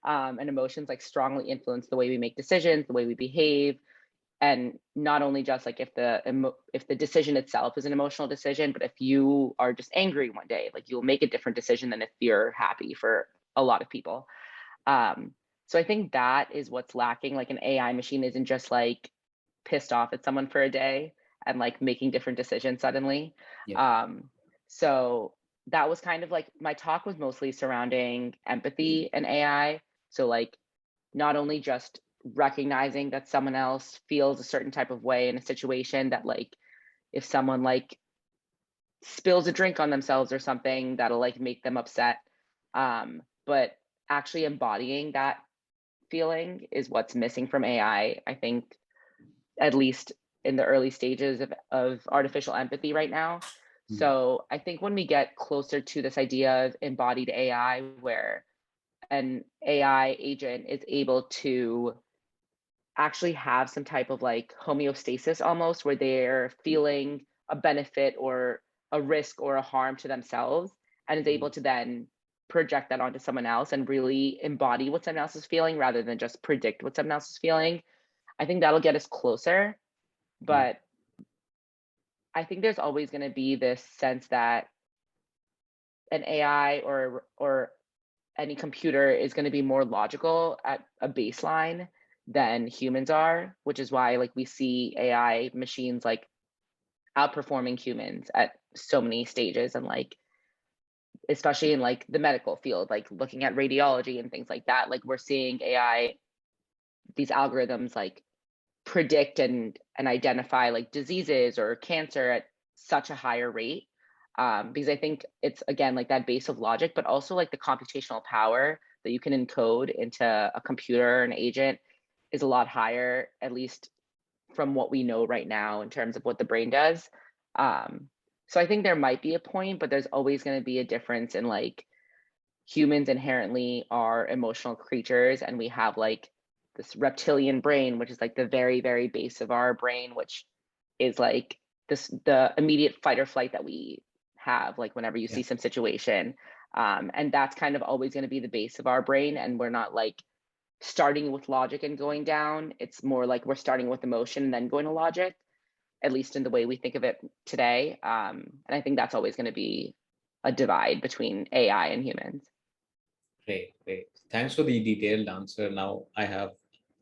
And emotions like strongly influence the way we make decisions, the way we behave, and not only just like if the decision itself is an emotional decision, but if you are just angry one day, like you'll make a different decision than if you're happy for a lot of people. Um, so I think that is what's lacking. Like an AI machine isn't just like pissed off at someone for a day and like making different decisions suddenly. Yeah. So that was kind of like my talk was mostly surrounding empathy and AI. So like not only just recognizing that someone else feels a certain type of way in a situation, that like if someone like spills a drink on themselves or something, that'll like make them upset. But actually embodying that feeling is what's missing from AI. I think at least in the early stages of artificial empathy right now. So I think when we get closer to this idea of embodied AI, where an AI agent is able to actually have some type of like homeostasis almost, where they're feeling a benefit or a risk or a harm to themselves and is able to then project that onto someone else and really embody what someone else is feeling rather than just predict what someone else is feeling. I think that'll get us closer. But I think there's always going to be this sense that an AI or any computer is going to be more logical at a baseline than humans are, which is why like we see AI machines like outperforming humans at so many stages, and like especially in like the medical field, like looking at radiology and things like that, like we're seeing AI, these algorithms like predict and identify like diseases or cancer at such a higher rate, because I think it's again like that base of logic, but also like the computational power that you can encode into a computer, an agent, is a lot higher, at least from what we know right now in terms of what the brain does. So I think there might be a point, but there's always going to be a difference in like humans inherently are emotional creatures, and we have like this reptilian brain, which is like the very, very base of our brain, which is like the immediate fight or flight that we have, like whenever you see some situation. And that's kind of always going to be the base of our brain. And we're not like starting with logic and going down. It's more like we're starting with emotion and then going to logic, at least in the way we think of it today. And I think that's always going to be a divide between AI and humans. Great, great. Thanks for the detailed answer. Now I have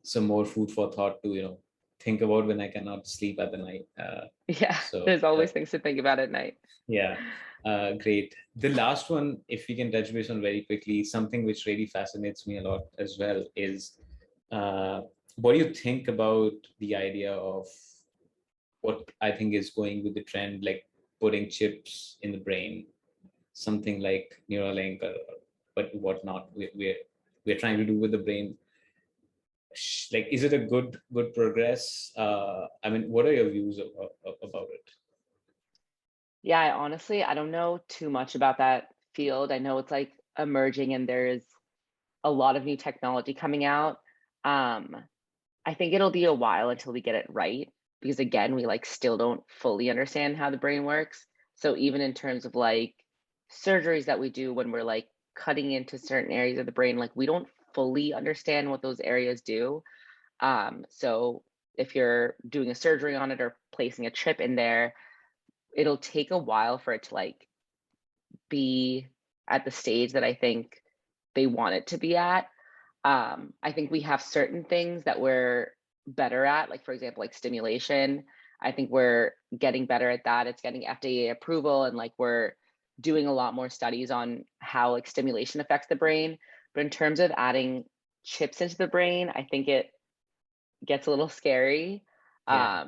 some more food for thought to, think about when I cannot sleep at the night. Yeah, So there's always things to think about at night. yeah, great. The last one, if we can touch base on very quickly, something which really fascinates me a lot as well is what do you think about the idea of what I think is going with the trend, like putting chips in the brain, something like Neuralink or but whatnot we're trying to do with the brain. Like, is it a good progress? I mean, what are your views about it? Yeah, I don't know too much about that field. I know it's like emerging and there's a lot of new technology coming out. Um, I think it'll be a while until we get it right because again, we like still don't fully understand how the brain works. So even in terms of like surgeries that we do when we're like cutting into certain areas of the brain, like we don't fully understand what those areas do. So if you're doing a surgery on it or placing a chip in there, it'll take a while for it to like be at the stage that I think they want it to be at. I think we have certain things that we're better at, like for example, like stimulation. I think we're getting better at that. It's getting FDA approval, and like we're doing a lot more studies on how like stimulation affects the brain. But in terms of adding chips into the brain, I think it gets a little scary. Yeah.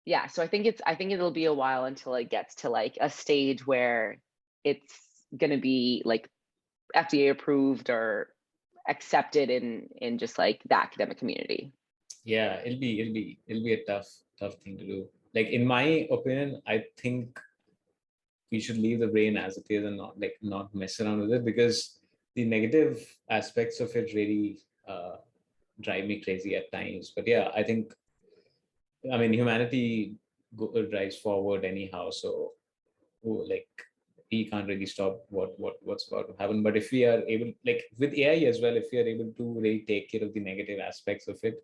Yeah, so I think it'll be a while until it gets to like a stage where it's gonna be like FDA approved or accepted in just like the academic community. Yeah, it'll be a tough thing to do. Like in my opinion, I think we should leave the brain as it is and not mess around with it, because the negative aspects of it really drive me crazy at times. But yeah, I mean, humanity drives forward anyhow, so like we can't really stop what's about to happen. But if we are able, like with AI as well, if we are able to really take care of the negative aspects of it,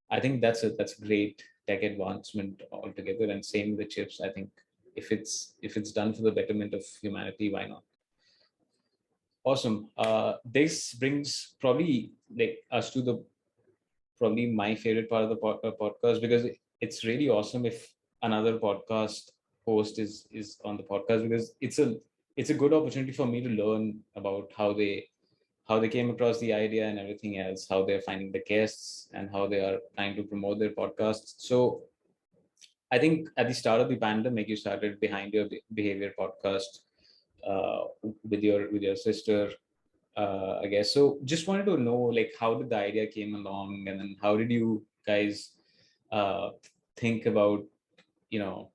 I think that's a great tech advancement altogether. And same with the chips. I think if it's done for the betterment of humanity, why not? Awesome. This brings probably like us to the probably my favorite part of the podcast, because it's really awesome if another podcast host is on the podcast, because it's a good opportunity for me to learn about how they came across the idea and everything else, how they're finding the guests and how they are trying to promote their podcasts. So I think at the start of the pandemic, you started Behind Your Behavior podcast with your sister, I guess. So just wanted to know, like, how did the idea came along, and then how did you guys uh, think about, you know,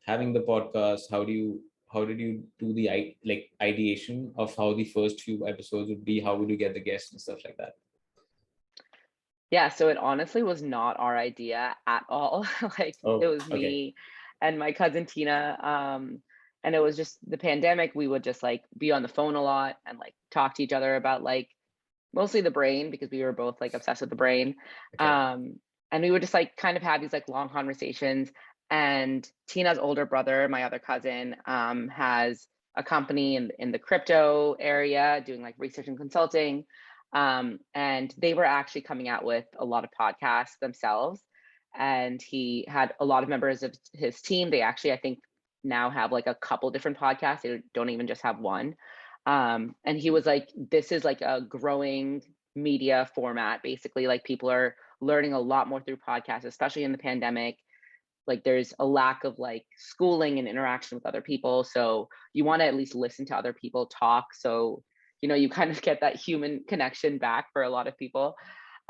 having the podcast? How did you do the like ideation of how the first few episodes would be? How would you get the guests and stuff like that? Yeah, so it honestly was not our idea at all. Like it Oh, was okay, me and my cousin Tina. And it was just the pandemic. We would just like be on the phone a lot and like talk to each other about like mostly the brain, because we were both like obsessed with the brain. okay, Um, and we would just like kind of have these like long conversations. And Tina's older brother, my other cousin, has a company in the crypto area doing like research and consulting. And they were actually coming out with a lot of podcasts themselves. And he had a lot of members of his team. They actually, I think, now have like a couple different podcasts. They don't even just have one. And he was like, this is like a growing media format. Basically, like people are learning a lot more through podcasts, especially in the pandemic. Like there's a lack of like schooling and interaction with other people. So you want to at least listen to other people talk. So, you kind of get that human connection back for a lot of people.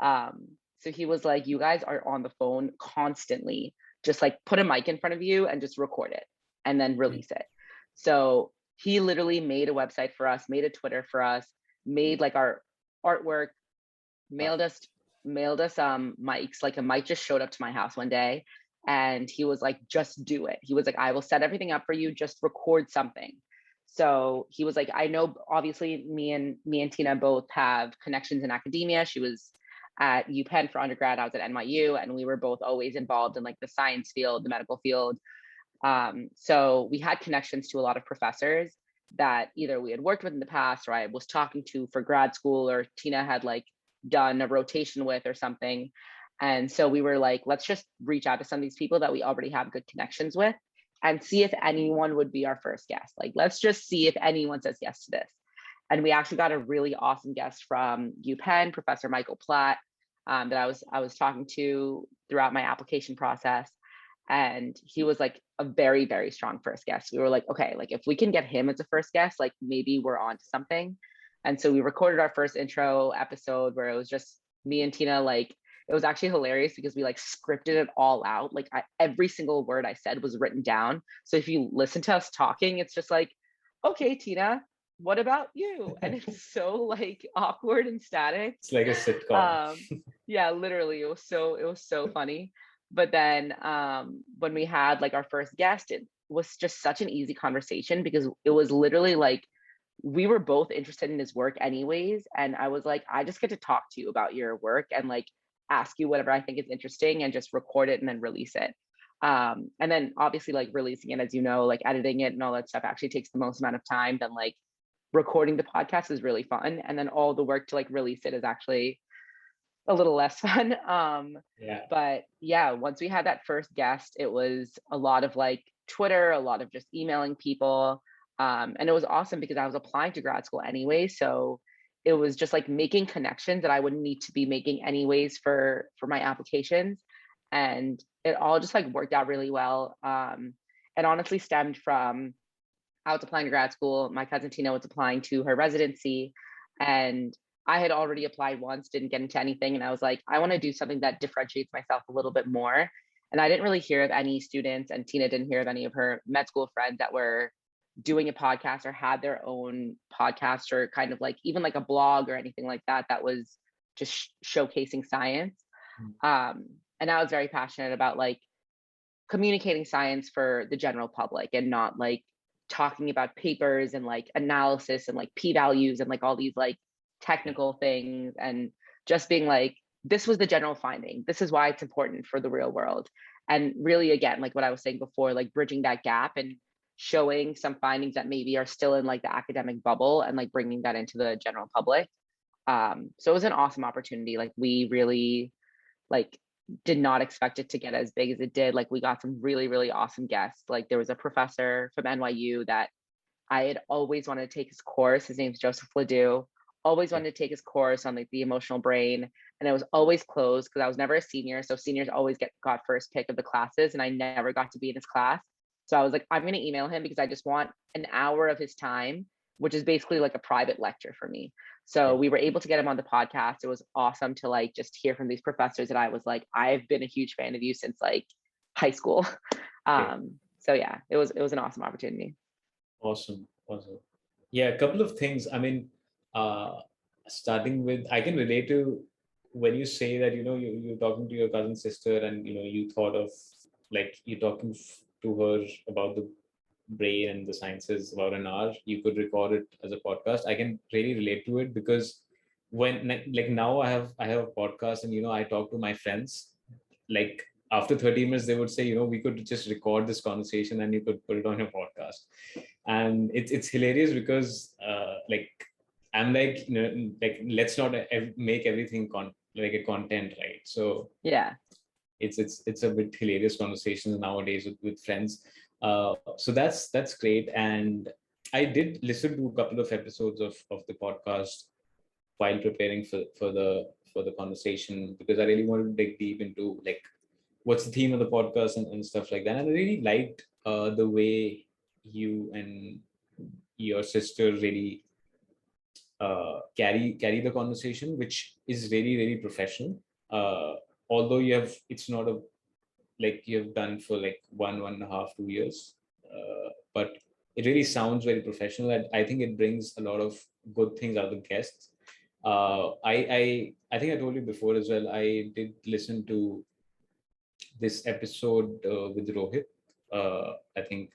So he was like, you guys are on the phone constantly. Just like put a mic in front of you and just record it and then release it. So he literally made a website for us, made a Twitter for us, made like our artwork, wow, mailed us mics. Like a mic just showed up to my house one day, and he was like, just do it. He was like, I will set everything up for you, just record something. So he was like, I know obviously me and Tina both have connections in academia. She was at UPenn for undergrad, I was at NYU, and we were both always involved in like the science field, the medical field. So we had connections to a lot of professors that either we had worked with in the past, or I was talking to for grad school, or Tina had like done a rotation with or something. And so we were like, let's just reach out to some of these people that we already have good connections with and see if anyone would be our first guest. Like, let's just see if anyone says yes to this. And we actually got a really awesome guest from UPenn, Professor Michael Platt, that I was talking to throughout my application process. And he was like a very, very strong first guest. We were like, okay, like if we can get him as a first guest, like maybe we're on to something. And so we recorded our first intro episode where it was just me and Tina. Like it was actually hilarious because we like scripted it all out. Like every single word I said was written down. So if you listen to us talking, it's just like, okay, Tina, what about you? And it's so like awkward and static. it's like a sitcom. um yeah, literally it was so funny. But then when we had like our first guest, it was just such an easy conversation because it was literally like we were both interested in his work anyways, and I was like, I just get to talk to you about your work and like ask you whatever I think is interesting and just record it and then release it. And then obviously like releasing it, as you know, like editing it and all that stuff actually takes the most amount of time. Then like recording the podcast is really fun. And then all the work to like release it is actually a little less fun. But yeah, once we had that first guest, it was a lot of like Twitter, a lot of just emailing people. And it was awesome because I was applying to grad school anyway. So it was just like making connections that I would need to be making anyways for my applications. And it all just like worked out really well. And honestly stemmed from I was applying to grad school. My cousin Tina was applying to her residency, and I had already applied once, didn't get into anything. And I was like, I want to do something that differentiates myself a little bit more. And I didn't really hear of any students, and Tina didn't hear of any of her med school friends that were doing a podcast or had their own podcast or kind of like even like a blog or anything like that that was just showcasing science. And I was very passionate about like communicating science for the general public and not like talking about papers and like analysis and like p-values and like all these like technical things, and just being like, this was the general finding, this is why it's important for the real world. And really, again, like what I was saying before, like bridging that gap and showing some findings that maybe are still in like the academic bubble and like bringing that into the general public. So it was an awesome opportunity. Like we really like did not expect it to get as big as it did. Like we got some really, really awesome guests. Like there was a professor from NYU that I had always wanted to take his course. His name's Joseph Ledoux. Always wanted to take his course on like the emotional brain, and it was always closed because I was never a senior. So seniors always got first pick of the classes, and I never got to be in his class. So I was like, I'm going to email him because I just want an hour of his time, which is basically like a private lecture for me. So we were able to get him on the podcast. It was awesome to like just hear from these professors that I was like, I've been a huge fan of you since like high school. So yeah, it was an awesome opportunity. Awesome. Yeah, a couple of things. I mean, starting with, I can relate to when you say that, you're talking to your cousin sister and, you thought of like you talking to her about the brain and the sciences about an hour, you could record it as a podcast. I can really relate to it because when like now I have a podcast and, I talk to my friends, like after 30 minutes, they would say, we could just record this conversation and you could put it on your podcast. And it's hilarious because like I'm like, like let's not make everything like a content, right? So yeah, it's a bit hilarious conversations nowadays with friends. So that's great. And I did listen to a couple of episodes of the podcast while preparing for the conversation, because I really wanted to dig deep into like what's the theme of the podcast and stuff like that. And I really liked the way you and your sister really carry the conversation, which is really, really professional. Although it's not a like you have done for like 1.5, 2 years, but it really sounds very professional. And I think it brings a lot of good things out of the guests. I think I told you before as well. I did listen to this episode with Rohit, I think,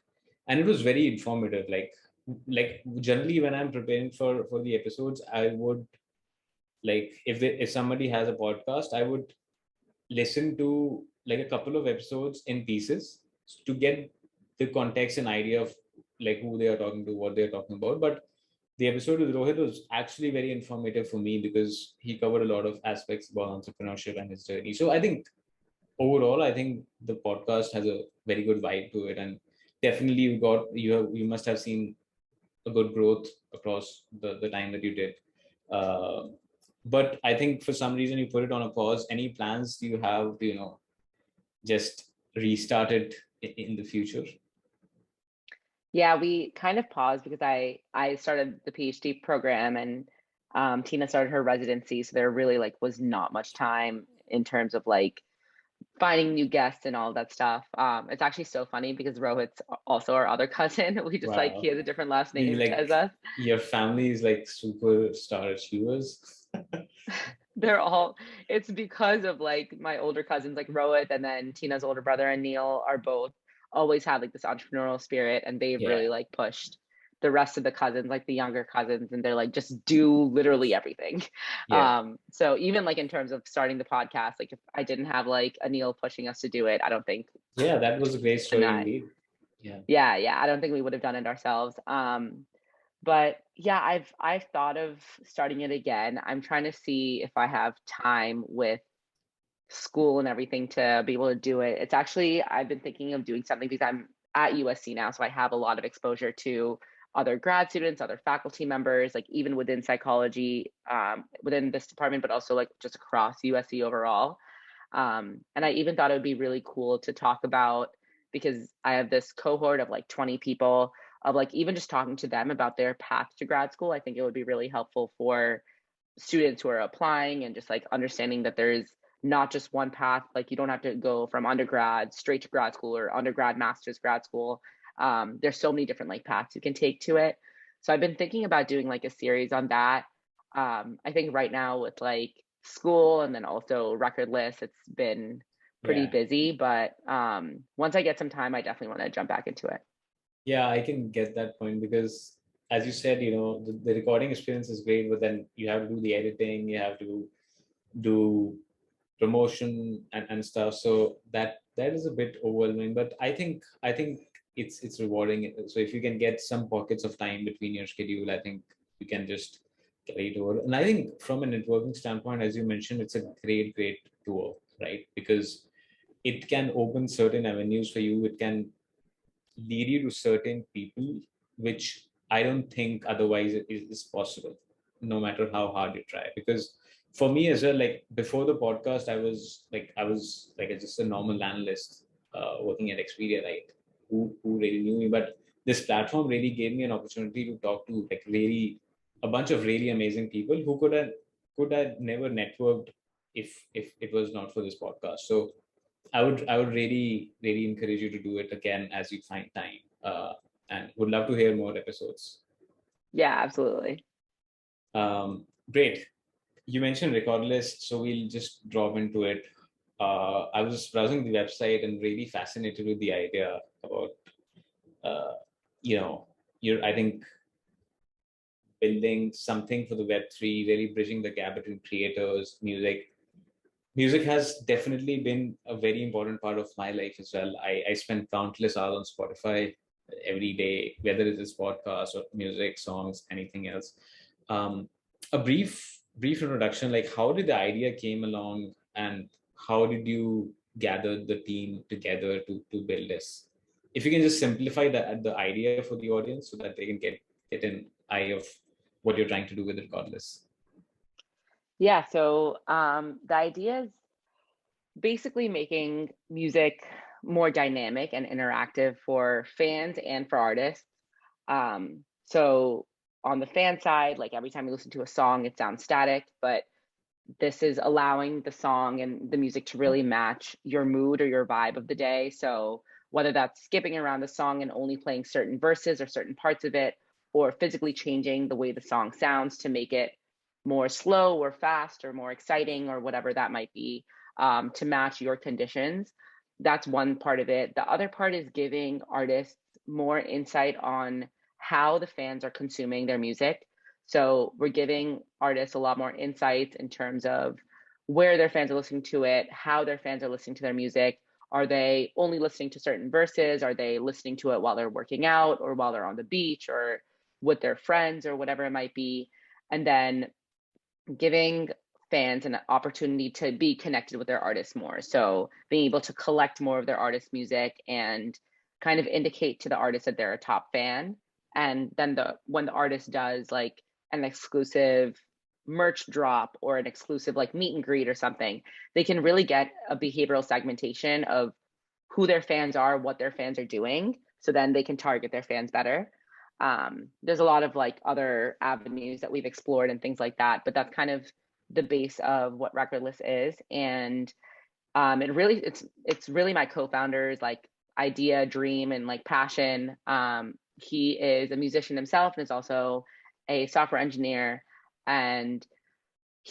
and it was very informative. Like generally when I'm preparing for the episodes, I would like if somebody has a podcast, I would listen to like a couple of episodes in pieces to get the context and idea of like who they are talking to, what they're talking about. But the episode with Rohit was actually very informative for me because he covered a lot of aspects about entrepreneurship and his journey. So I think overall, I think the podcast has a very good vibe to it, and definitely you must have seen a good growth across the time that you did. Uh, but I think for some reason you put it on a pause. Any plans do you have to, just restart it in the future? Yeah, we kind of paused because I started the PhD program, and Tina started her residency, so there really like was not much time in terms of like finding new guests and all that stuff. It's actually so funny because Rohit's also our other cousin. We just like Wow. he has a different last Means name like as us. your family is like superstar achievers. They're all, it's because of like my older cousins like Rohit, and then Tina's older brother and Neil are both always have like this entrepreneurial spirit, and they've Yeah. really like pushed the rest of the cousins, like the younger cousins, and they're like, just do literally everything. Yeah. So even like in terms of starting the podcast, like if I didn't have like Anil pushing us to do it, I don't think. Yeah, that was a great And story indeed. Yeah. yeah, I don't think we would have done it ourselves. But yeah, I've thought of starting it again. I'm trying to see if I have time with school and everything to be able to do it. It's actually, I've been thinking of doing something because I'm at USC now, so I have a lot of exposure to other grad students, other faculty members, like even within psychology, within this department, but also like just across USC overall. And I even thought it would be really cool to talk about, because I have this cohort of like 20 people, of like even just talking to them about their path to grad school. I think it would be really helpful for students who are applying, and just like understanding that there's not just one path. Like you don't have to go from undergrad straight to grad school, or undergrad, master's, grad school. There's so many different like paths you can take to it. So I've been thinking about doing like a series on that. I think right now with like school and then also Recordless, it's been pretty Yeah. busy, but once I get some time, I definitely want to jump back into it. Yeah, I can get that point because, as you said, the recording experience is great, but then you have to do the editing, you have to do promotion and stuff. So that is a bit overwhelming. But I think it's rewarding. So if you can get some pockets of time between your schedule, I think you can just carry it over. And I think from a networking standpoint, as you mentioned, it's a great tool, right? Because it can open certain avenues for you. It can lead you to certain people, which I don't think otherwise is possible, no matter how hard you try. Because for me as well, like before the podcast, I was just a normal analyst working at Expedia, right? Who really knew me, but this platform really gave me an opportunity to talk to like really a bunch of really amazing people who could have never networked if it was not for this podcast. So I would really encourage you to do it again as you find time, and would love to hear more episodes. Yeah, absolutely. Great. You mentioned Recordless, so we'll just drop into it. I was browsing the website and really fascinated with the idea about, uh, you know, I think building something for the Web3, really bridging the gap between creators, music. Music has definitely been a very important part of my life as well. I spend countless hours on Spotify every day, whether it is podcasts or music, songs, anything else. Um, a brief introduction, like how did the idea came along, and how did you gather the team together to build this? If you can just simplify the idea for the audience so that they can get an eye of what you're trying to do with it, Recordless. Yeah, so the idea is basically making music more dynamic and interactive for fans and for artists. So on the fan side, like every time you listen to a song, it sounds static, but this is allowing the song and the music to really match your mood or your vibe of the day. So whether that's skipping around the song and only playing certain verses or certain parts of it, or physically changing the way the song sounds to make it more slow or fast or more exciting or whatever that might be, to match your conditions. That's one part of it. The other part is giving artists more insight on how the fans are consuming their music. So we're giving artists a lot more insights in terms of where their fans are listening to it, how their fans are listening to their music. Are they only listening to certain verses? Are they listening to it while they're working out or while they're on the beach or with their friends or whatever it might be? And then giving fans an opportunity to be connected with their artists more. So being able to collect more of their artist music and kind of indicate to the artist that they're a top fan. And then when the artist does like an exclusive merch drop or an exclusive like meet and greet or something, they can really get a behavioral segmentation of who their fans are, what their fans are doing. So then they can target their fans better. There's a lot of like other avenues that we've explored and things like that, but that's kind of the base of what Recordless is. And it's really my co-founder's like idea, dream, and like passion. He is a musician himself and is also a software engineer. And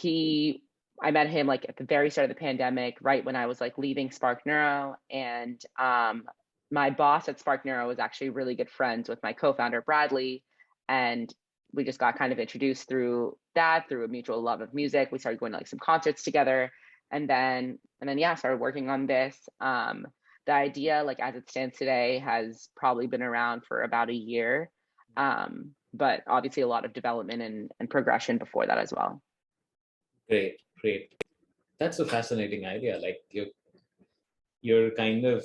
I met him like at the very start of the pandemic, right when I was like leaving Spark Neuro. And my boss at Spark Neuro was actually really good friends with my co-founder, Bradley. And we just got kind of introduced through that, through a mutual love of music. We started going to like some concerts together, and then yeah, started working on this. The idea, like as it stands today, has probably been around for about a year, but obviously a lot of development and progression before that as well. Great, great. That's a fascinating idea. Like you're kind of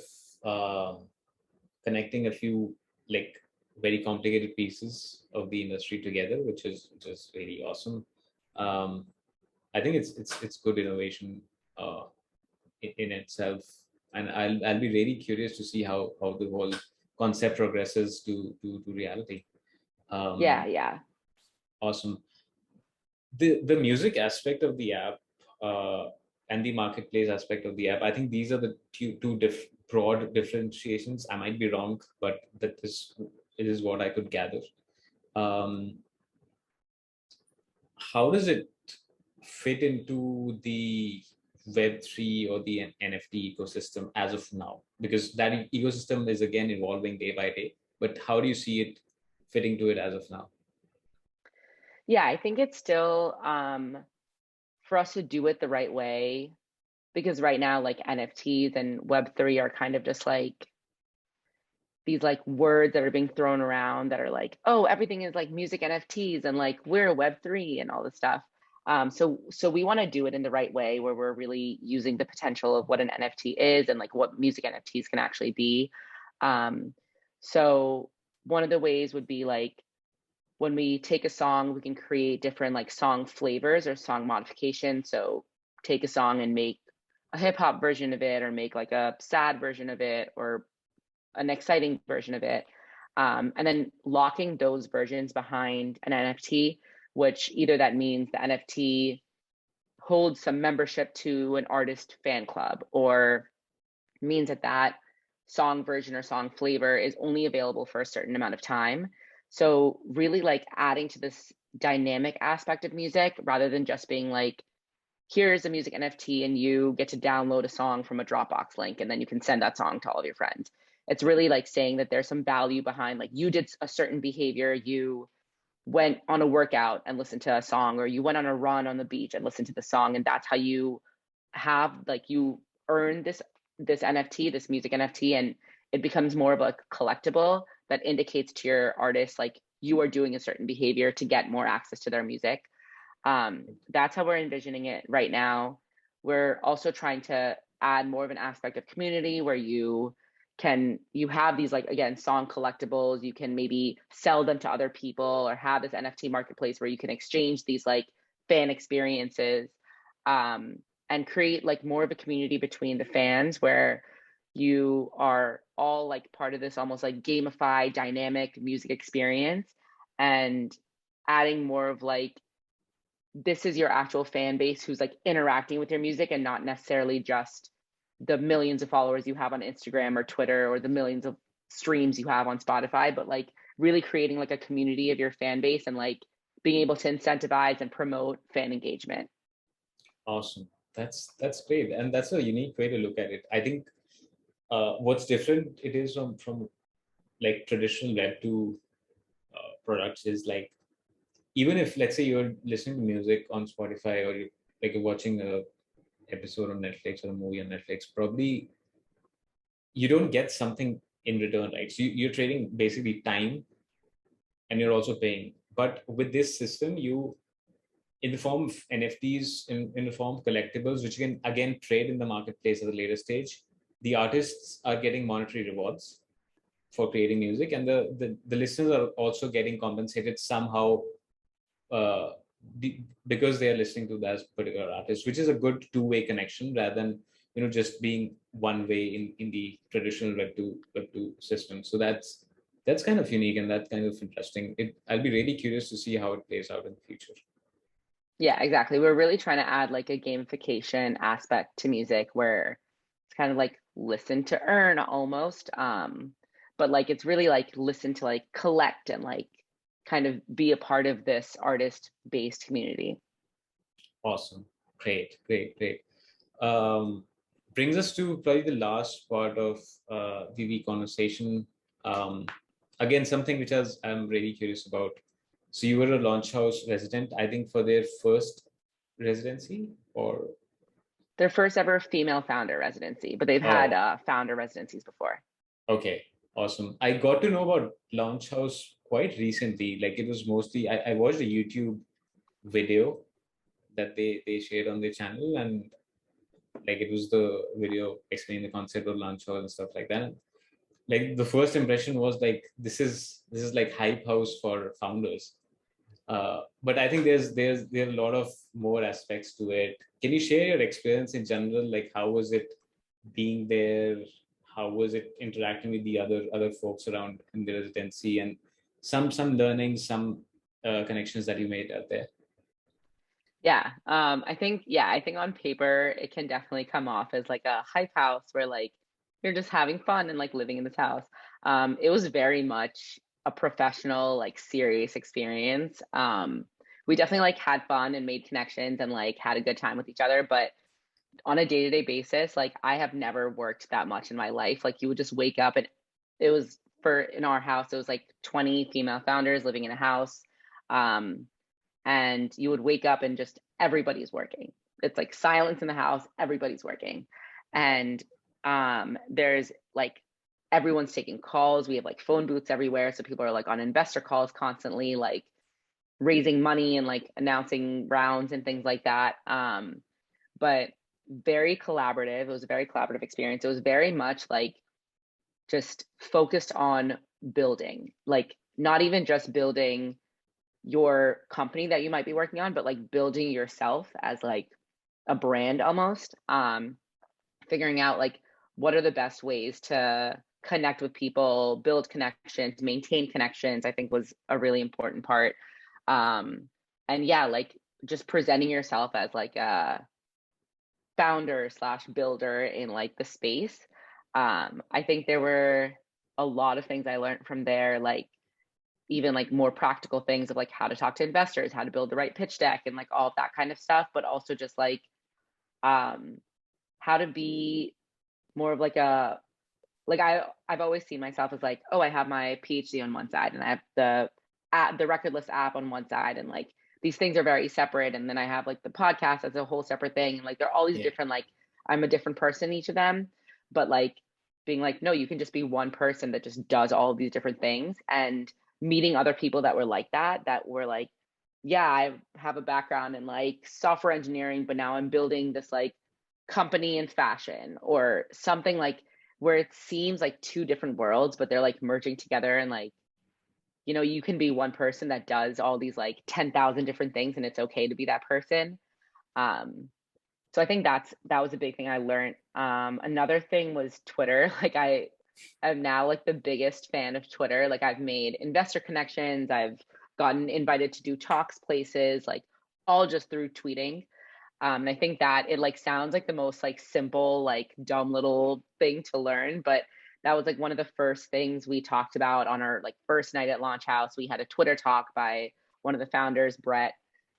connecting a few like very complicated pieces of the industry together, which is really awesome. Um, I think it's good innovation in itself, and I'll be really curious to see how the whole concept progresses to reality. Yeah. Awesome. The music aspect of the app and the marketplace aspect of the app, I think these are the two broad differentiations. I might be wrong, but it is what I could gather. Um, how does it fit into the Web3 or the NFT ecosystem as of now? Because that ecosystem is again evolving day by day. But how do you see it fitting to it as of now? Yeah, I think it's still for us to do it the right way, because right now like NFTs and Web3 are kind of just like these like words that are being thrown around that are like, oh, everything is like music NFTs and like we're Web3 and all this stuff. So we want to do it in the right way where we're really using the potential of what an NFT is and like what music NFTs can actually be. So one of the ways would be like when we take a song, we can create different like song flavors or song modifications. So take a song and make a hip hop version of it, or make like a sad version of it, or an exciting version of it. And then locking those versions behind an NFT, which either that means the NFT holds some membership to an artist fan club, or means that that song version or song flavor is only available for a certain amount of time. So really like adding to this dynamic aspect of music rather than just being like, here's a music NFT and you get to download a song from a Dropbox link and then you can send that song to all of your friends. It's really like saying that there's some value behind, like you did a certain behavior, you went on a workout and listened to a song, or you went on a run on the beach and listened to the song, and that's how you have like you earn this NFT, this music NFT, and it becomes more of a collectible that indicates to your artist like you are doing a certain behavior to get more access to their music. That's how we're envisioning it right now. We're also trying to add more of an aspect of community where you have these like, again, song collectibles. You can maybe sell them to other people, or have this NFT marketplace where you can exchange these like fan experiences, and create like more of a community between the fans where you are all like part of this almost like gamified dynamic music experience, and adding more of like, this is your actual fan base who's like interacting with your music, and not necessarily just the millions of followers you have on Instagram or Twitter, or the millions of streams you have on Spotify, but like really creating like a community of your fan base, and like being able to incentivize and promote fan engagement. Awesome. That's great, and that's a unique way to look at it. I think what's different it is from like traditional Web2 products is like, even if let's say you're listening to music on Spotify, or you're watching a episode on Netflix or a movie on Netflix, probably you don't get something in return, right? So you're trading basically time, and you're also paying. But with this system, you, in the form of NFTs, in the form of collectibles, which you can again trade in the marketplace at a later stage, the artists are getting monetary rewards for creating music, and the listeners are also getting compensated somehow uh, because they are listening to that particular artist, which is a good two-way connection rather than just being one way in the traditional Web2 system. So that's kind of unique, and that's kind of interesting. I'll be really curious to see how it plays out in the future. Yeah, exactly. We're really trying to add like a gamification aspect to music where it's kind of like listen to earn almost. But like it's really like listen to like collect and like kind of be a part of this artist-based community. Awesome. Great. Brings us to probably the last part of the conversation. Again, something which I'm really curious about. So you were a Launchouse resident, I think, for their first residency, or Their first ever female founder residency, but they've had oh, founder residencies before. okay, awesome. I got to know about Launchouse quite recently. Like it was mostly I watched a YouTube video that they shared on their channel, and like it was the video explaining the concept of Launchouse and stuff like that. Like the first impression was like this is like hype house for founders. But I think there are a lot of more aspects to it. Can you share your experience in general? Like how was it being there? How was it interacting with the other folks around in the residency, and some learnings, some connections that you made out there? Yeah, I think on paper it can definitely come off as like a hype house where like you're just having fun and like living in this house. It was very much a professional, like serious experience. We definitely like had fun and made connections and like had a good time with each other, but on a day-to-day basis, like I have never worked that much in my life. Like you would just wake up and it was for in our house, it was like 20 female founders living in a house. Um, and you would wake up and just everybody's working. It's like silence in the house, everybody's working. And there's like everyone's taking calls. We have like phone booths everywhere. So people are like on investor calls constantly, like raising money and like announcing rounds and things like that. But very collaborative. It was a very collaborative experience. It was very much like just focused on building, like not even just building your company that you might be working on, but like building yourself as like a brand almost. Figuring out like what are the best ways to connect with people, build connections, maintain connections, I think was a really important part. And yeah, like just presenting yourself as like a founder slash builder in like the space. I think there were a lot of things I learned from there, like even like more practical things of like how to talk to investors, how to build the right pitch deck and like all of that kind of stuff, but also just like how to be more of like a like I've always seen myself as like, oh, I have my PhD on one side and I have the Recordless app on one side, and like these things are very separate, and then I have like the podcast as a whole separate thing, and like there are all these different like I'm a different person in each of them, but like being like, no, you can just be one person that just does all of these different things. And meeting other people that were like that were like, yeah, I have a background in like software engineering, but now I'm building this like company in fashion or something, like where it seems like two different worlds, but they're like merging together. And like, you know, you can be one person that does all these like 10,000 different things, and it's okay to be that person. So I think that was a big thing I learned. Another thing was Twitter. Like I am now like the biggest fan of Twitter. Like I've made investor connections. I've gotten invited to do talks places, like all just through tweeting. And I think that it like sounds like the most like simple, like dumb little thing to learn, but that was like one of the first things we talked about on our like first night at Launchouse. We had a Twitter talk by one of the founders. Brett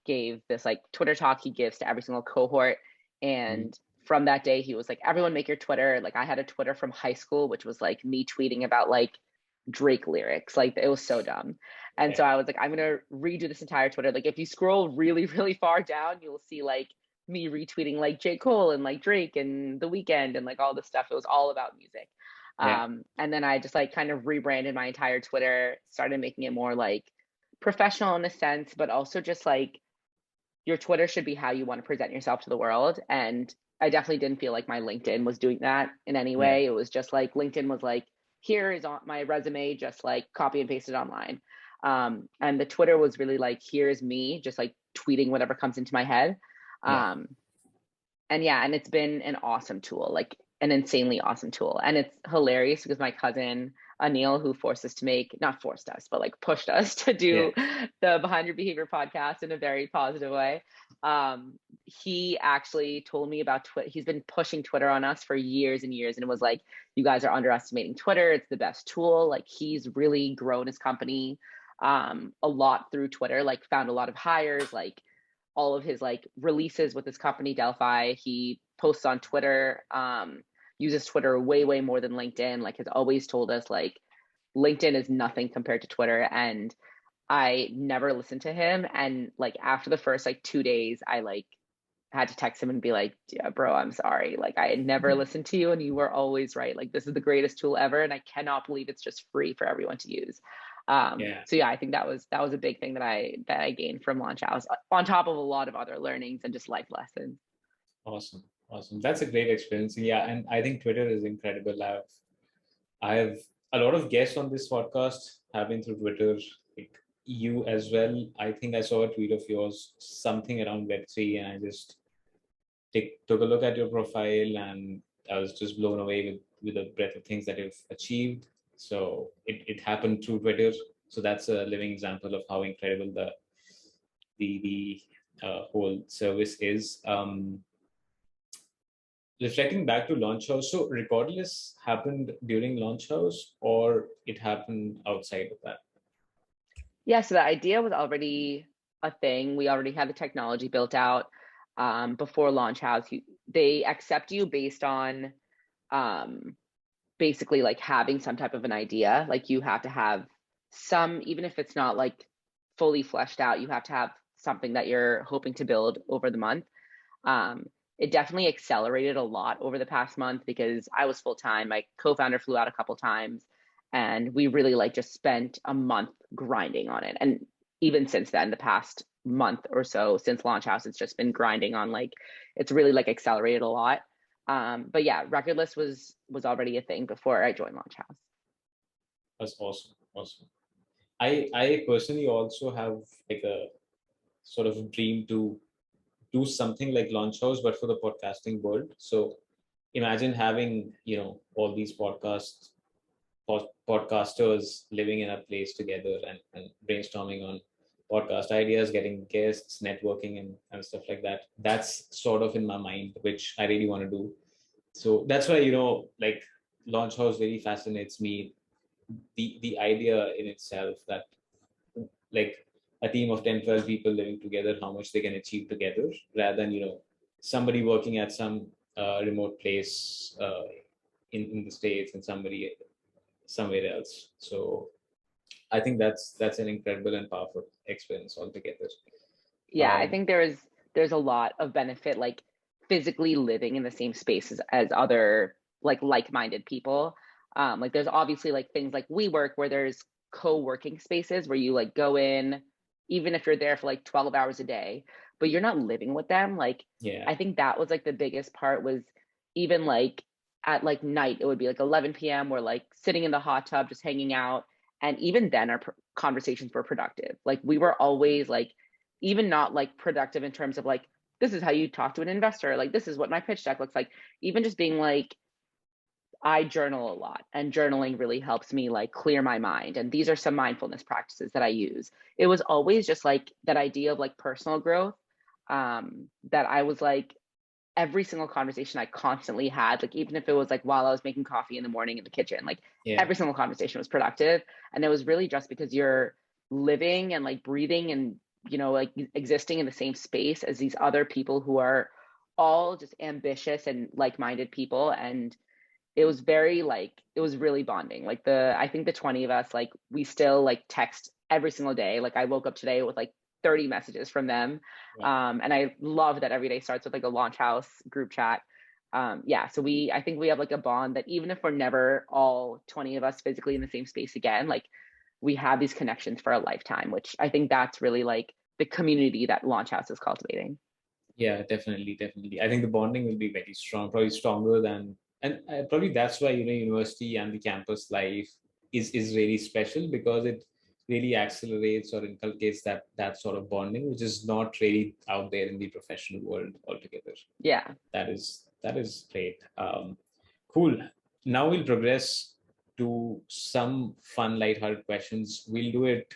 gave this like Twitter talk he gives to every single cohort. And from that day, he was like, everyone make your Twitter. Like I had a Twitter from high school, which was like me tweeting about like Drake lyrics. Like it was so dumb. And so I was like, I'm going to redo this entire Twitter. Like if you scroll really, really far down, you'll see like me retweeting like J. Cole and like Drake and The Weeknd and like all this stuff. It was all about music. And then I just like kind of rebranded my entire Twitter, started making it more like professional in a sense, but also just like your Twitter should be how you want to present yourself to the world. And I definitely didn't feel like my LinkedIn was doing that in any way. It was just like LinkedIn was like, here is on my resume, just like copy and paste it online. And the Twitter was really like, here's me, just like tweeting whatever comes into my head. And it's been an awesome tool, like an insanely awesome tool. And it's hilarious because my cousin Anil, who not forced us, but like pushed us to do the Behind Your Behavior podcast in a very positive way. He actually told me about Twitter. He's been pushing Twitter on us for years and years. And it was like, you guys are underestimating Twitter. It's the best tool. Like he's really grown his company a lot through Twitter, like found a lot of hires, like all of his like releases with his company Delphi. He posts on Twitter, uses Twitter way, way more than LinkedIn. Like has always told us like LinkedIn is nothing compared to Twitter. And I never listened to him. And like after the first like 2 days, I like had to text him and be like, yeah, bro, I'm sorry. Like I had never listened to you and you were always right. Like this is the greatest tool ever. And I cannot believe it's just free for everyone to use. Yeah, So yeah, I think that was a big thing that I gained from Launchouse on top of a lot of other learnings and just life lessons. awesome, awesome. That's a great experience. Yeah, and I think Twitter is incredible. I have a lot of guests on this podcast have been through Twitter, like you as well. I think I saw a tweet of yours, something around Web3, and I just took a look at your profile, and I was just blown away with the breadth of things that you've achieved. So it happened through Twitter. So that's a living example of how incredible the whole service is. Reflecting back to Launchouse, so Recordless happened during Launchouse, or it happened outside of that? Yeah, so the idea was already a thing. We already had the technology built out before Launchouse. They accept you based on um, basically like having some type of an idea. Like you have to have some, even if it's not like fully fleshed out, you have to have something that you're hoping to build over the month. Um, it definitely accelerated a lot over the past month because I was full time. My co-founder flew out a couple times, and we really like just spent a month grinding on it. And even since then, the past month or so since Launchouse, it's just been grinding on like it's really like accelerated a lot. But yeah, Recordless was already a thing before I joined Launchouse. That's awesome. Awesome. I personally also have like a sort of dream to do something like Launchouse, but for the podcasting world. So imagine having, all these podcasters living in a place together and brainstorming on podcast ideas, getting guests, networking and stuff like that. That's sort of in my mind, which I really want to do. So that's why, like Launchouse really fascinates me. The idea in itself that like a team of 10, 12 people living together, how much they can achieve together rather than, somebody working at some remote place in the States and somebody somewhere else. So I think that's an incredible and powerful experience altogether. Yeah, I Um, think there's a lot of benefit like physically living in the same space as other like-minded people. Like there's obviously like things like WeWork where there's co-working spaces where you like go in, even if you're there for like 12 hours a day, but you're not living with them. Like yeah, I think that was like the biggest part was even like at like night, it would be like 11 p.m. We're like sitting in the hot tub, just hanging out. And even then our conversations were productive. Like we were always like even not like productive in terms of like this is how you talk to an investor, like this is what my pitch deck looks like. Even just being like I journal a lot, and journaling really helps me like clear my mind, and these are some mindfulness practices that I use. It was always just like that idea of like personal growth, that I was like every single conversation I constantly had, like even if it was like while I was making coffee in the morning in the kitchen, like yeah, every single conversation was productive. And it was really just because you're living and like breathing and, like existing in the same space as these other people who are all just ambitious and like-minded people. And it was very like, it was really bonding. Like I think the 20 of us, like we still like text every single day. Like I woke up today with like 30 messages from them. yeah. And I love that every day starts with like a Launchouse group chat. Yeah, so I think we have like a bond that even if we're never all 20 of us physically in the same space again, like we have these connections for a lifetime, which I think that's really like the community that Launchouse is cultivating. Yeah, definitely, definitely. I think the bonding will be very strong, probably stronger than, and probably that's why university and the campus life is really special because it really accelerates or inculcates that sort of bonding, which is not really out there in the professional world altogether. Yeah. That is great. Cool. Now we'll progress to some fun, lighthearted questions. We'll do it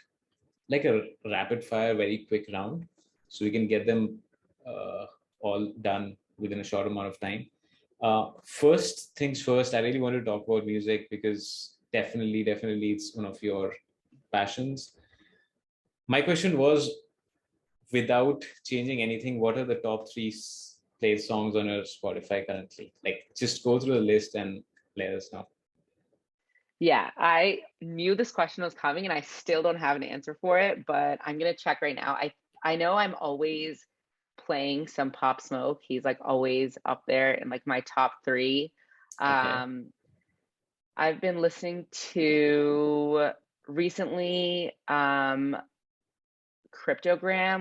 like a rapid fire, very quick round, so we can get them uh, all done within a short amount of time. First things first, I really want to talk about music because definitely, it's one of your passions. My question was, without changing anything, what are the top three played songs on your Spotify currently? Like, just go through the list and let us know. Yeah, I knew this question was coming and I still don't have an answer for it, but I'm gonna check right now. I know I'm always playing some Pop Smoke. He's like always up there in like my top three. Okay. Um, I've been listening to recently Cryptogram,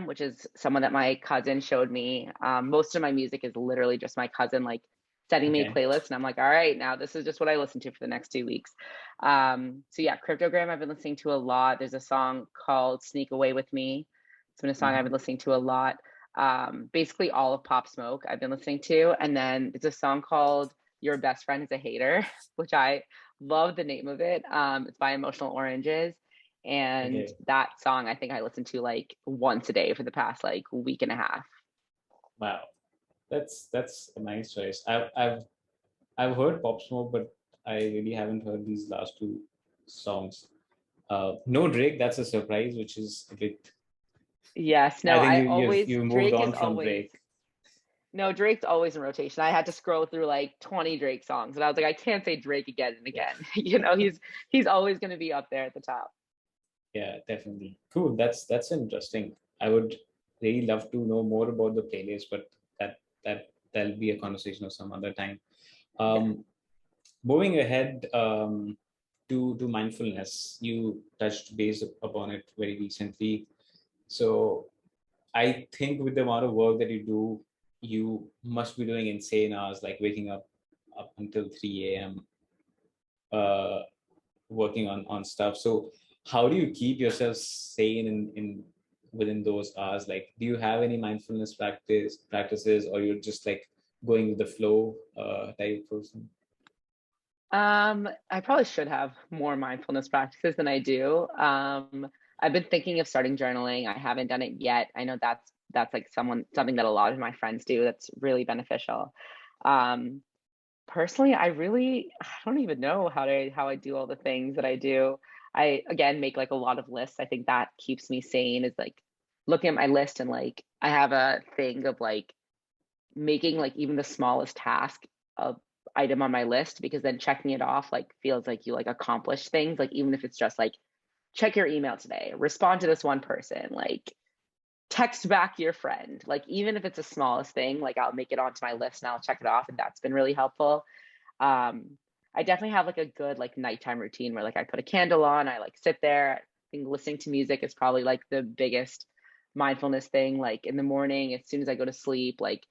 which is someone that my cousin showed me. Most of my music is literally just my cousin like sending me a Okay. playlist, and I'm like, all right, now this is just what I listen to for the next 2 weeks. So yeah, Cryptogram I've been listening to a lot. There's a song called Sneak Away with Me. It's been a song I've been Mhm. listening to a lot. Basically all of Pop Smoke I've been listening to, and then there's a song called Your Best Friend is a Hater, which I love the name of it. It's by Emotional Oranges. And Okay. that song, I think I listened to like once a day for the past like week and a half. Wow. That's a nice choice. I've heard Pop Smoke, but I really haven't heard these last two songs. No Drake, that's a surprise, which is a bit. Yes, I no, think I you've always, you moved Drake is on from always, Drake. no, Drake's always in rotation. I had to scroll through like 20 Drake songs and I was like, I can't say Drake again and Yeah. again. He's always going to be up there at the top. Yeah, definitely. Cool. That's interesting. I would really love to know more about the playlist, but that'll be a conversation of some other time. Yeah. Um, Moving ahead to mindfulness, you touched base upon it very recently. So I think with the amount of work that you do, you must be doing insane hours, like waking up until 3 a.m. Uh, working on stuff. So how do you keep yourself sane in within those hours? Like, do you have any mindfulness practices, or you're just like going with the flow type of person? I probably should have more mindfulness practices than I do. I've been thinking of starting journaling. I haven't done it yet. I know that's like something that a lot of my friends do that's really beneficial. Um, Personally, I don't even know how I do all the things that I do. I again make like a lot of lists. I think that keeps me sane is like looking at my list and like I have a thing of like making like even the smallest task a item on my list because then checking it off like feels like you like accomplish things like even if it's just like check your email today, respond to this one person, like text back your friend, like even if it's the smallest thing, like I'll make it onto my list and I'll check it off, and that's been really helpful. I definitely have like a good like nighttime routine where like I put a candle on, I like sit there. I think listening to music is probably like the biggest mindfulness thing. Like in the morning as soon as I go to sleep, like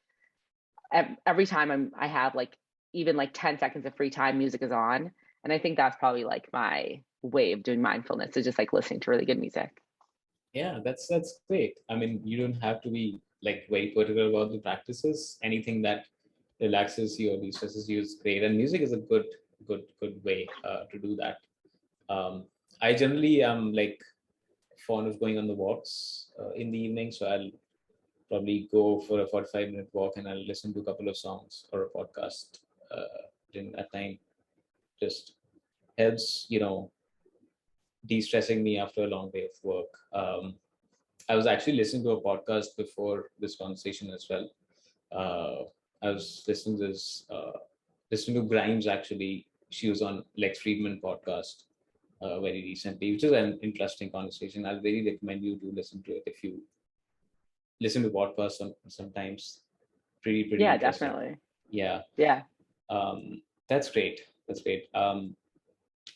every time I have like even like 10 seconds of free time, music is on. And I think that's probably like my way of doing mindfulness is just like listening to really good music. Yeah, that's great. I mean, you don't have to be like very particular about the practices. Anything that relaxes you or de-stresses you is great, and music is a good way to do that. Um, I generally am like fond of going on the walks in the evening, so I'll probably go for a 45-minute walk and I'll listen to a couple of songs or a podcast during that time. Just helps, de-stressing me after a long day of work. I was actually listening to a podcast before this conversation as well. Uh, I was listening to Grimes actually. She was on Lex Friedman podcast very recently, which is an interesting conversation. I'll very recommend you to listen to it if you listen to podcasts sometimes. Pretty Yeah, interesting. definitely. Yeah, Yeah. that's great. That's great.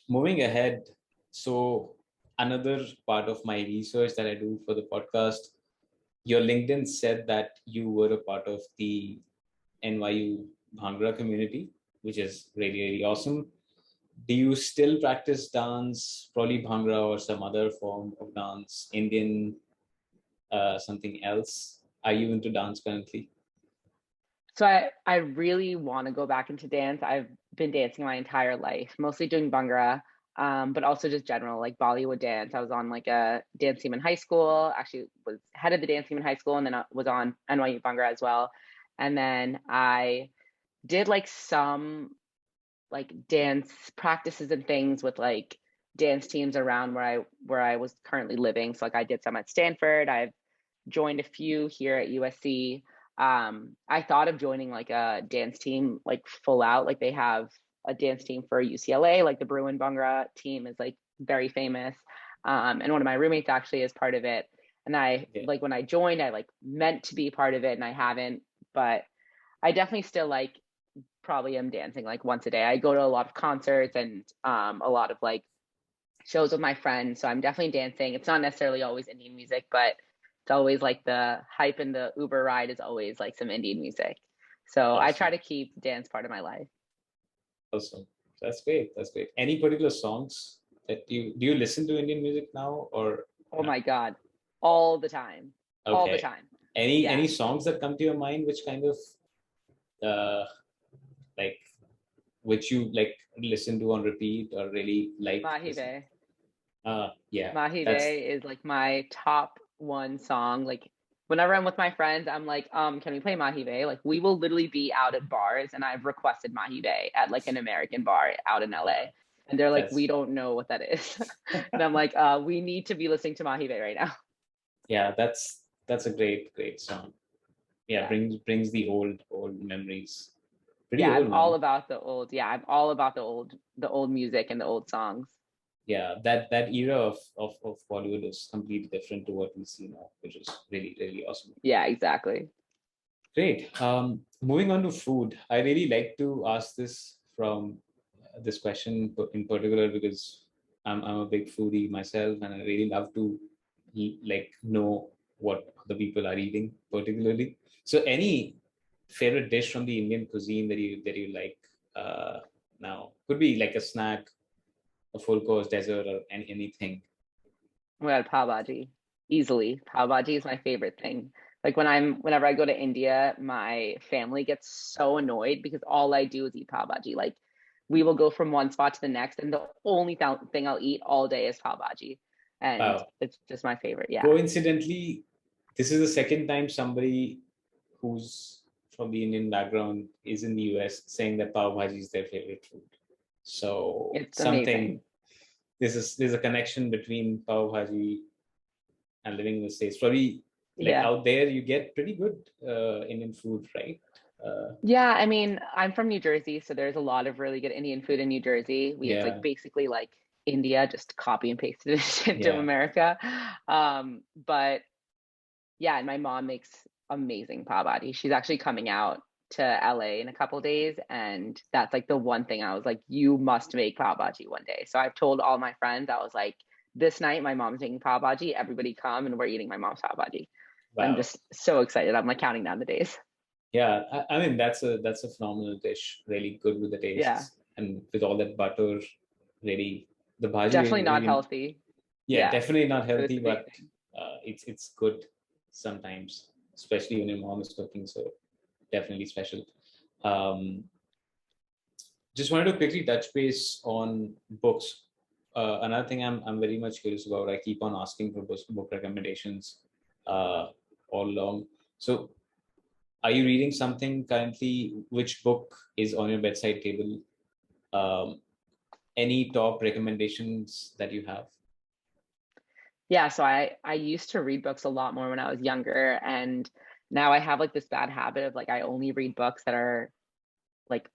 Moving ahead, so another part of my research that I do for the podcast, your LinkedIn said that you were a part of the NYU Bhangra community, which is really awesome. Do you still practice dance, probably Bhangra or some other form of dance, Indian, something else? Are you into dance currently? So I really want to go back into dance. I've been dancing my entire life, mostly doing Bhangra, but also just general like Bollywood dance. I was on like a dance team in high school. Actually, was head of the dance team in high school, and then I was on NYU Bhangra as well. And then I did like some like dance practices and things with like dance teams around where I was currently living. So like I did some at Stanford. I've joined a few here at USC. I thought of joining like a dance team, like full out, like they have a dance team for UCLA, like the Bruin Bhangra team is like very famous. And one of my roommates actually is part of it. And I like when I joined, I like meant to be part of it and I haven't, but I definitely still like probably am dancing like once a day. I go to a lot of concerts and a lot of like shows with my friends. So I'm definitely dancing. It's not necessarily always Indian music, but it's always like the hype in the Uber ride is always like some Indian music. So I try to keep dance part of my life. Awesome. That's great. That's great. Any particular songs that do you listen to Indian music now or? Oh my God. All the time. Okay. All the time. Any songs that come to your mind which kind of like which you like listen to on repeat or really like? Mahibe. Yeah. Mahibe is like my top one song. Like whenever I'm with my friends, I'm like, can we play Mahibe? Like we will literally be out at bars and I've requested Mahibe at like an American bar out in LA. And they're like, we don't know what that is. And I'm like, we need to be listening to Mahibe right now. Yeah, that's a great song. Yeah, brings the old memories. Pretty old, I'm all about the old. Yeah, I'm all about the old music and the old songs. Yeah, that era of Bollywood is completely different to what we see now, which is really awesome. Yeah, exactly. Great. Moving on to food, I really like to ask this from this question in particular because I'm a big foodie myself, and I really love to like know what the people are eating particularly. So, any favorite dish from the Indian cuisine that you like now? Could be like a snack, a full course dessert, or anything. Well, pav bhaji, easily. Pav bhaji is my favorite thing. Like whenever I go to India, my family gets so annoyed because all I do is eat pav bhaji. Like we will go from one spot to the next, and the only thing I'll eat all day is pav bhaji, and it's just my favorite. Yeah. Coincidentally, this is the second time somebody who's from the Indian background is in the US saying that pav bhaji is their favorite food. So it's amazing. There's a connection between pav bhaji and living in the States. Probably like out there you get pretty good Indian food, right? Yeah, I mean, I'm from New Jersey, so there's a lot of really good Indian food in New Jersey. It's like basically like India, just copy and pasted it into America. But yeah, and my mom makes amazing pav bhaji. She's actually coming out to LA in a couple of days, and that's like the one thing I was like, you must make pav bhaji one day. So I've told all my friends, I was like, this night my mom's making pav bhaji. Everybody come and we're eating my mom's pav bhaji. Wow. I'm just so excited. I'm like counting down the days. Yeah, I mean that's a phenomenal dish. Really good with the taste, and with all that butter, really the bhaji. Definitely not healthy. Yeah, definitely not healthy, but it's good sometimes, especially when your mom is cooking. So definitely special. Just wanted to quickly touch base on books. Another thing I'm very much curious about. I keep on asking for book recommendations all along. So, are you reading something currently? Which book is on your bedside table? Any top recommendations that you have? Yeah, so I used to read books a lot more when I was younger, and now I have like this bad habit of like I only read books that are like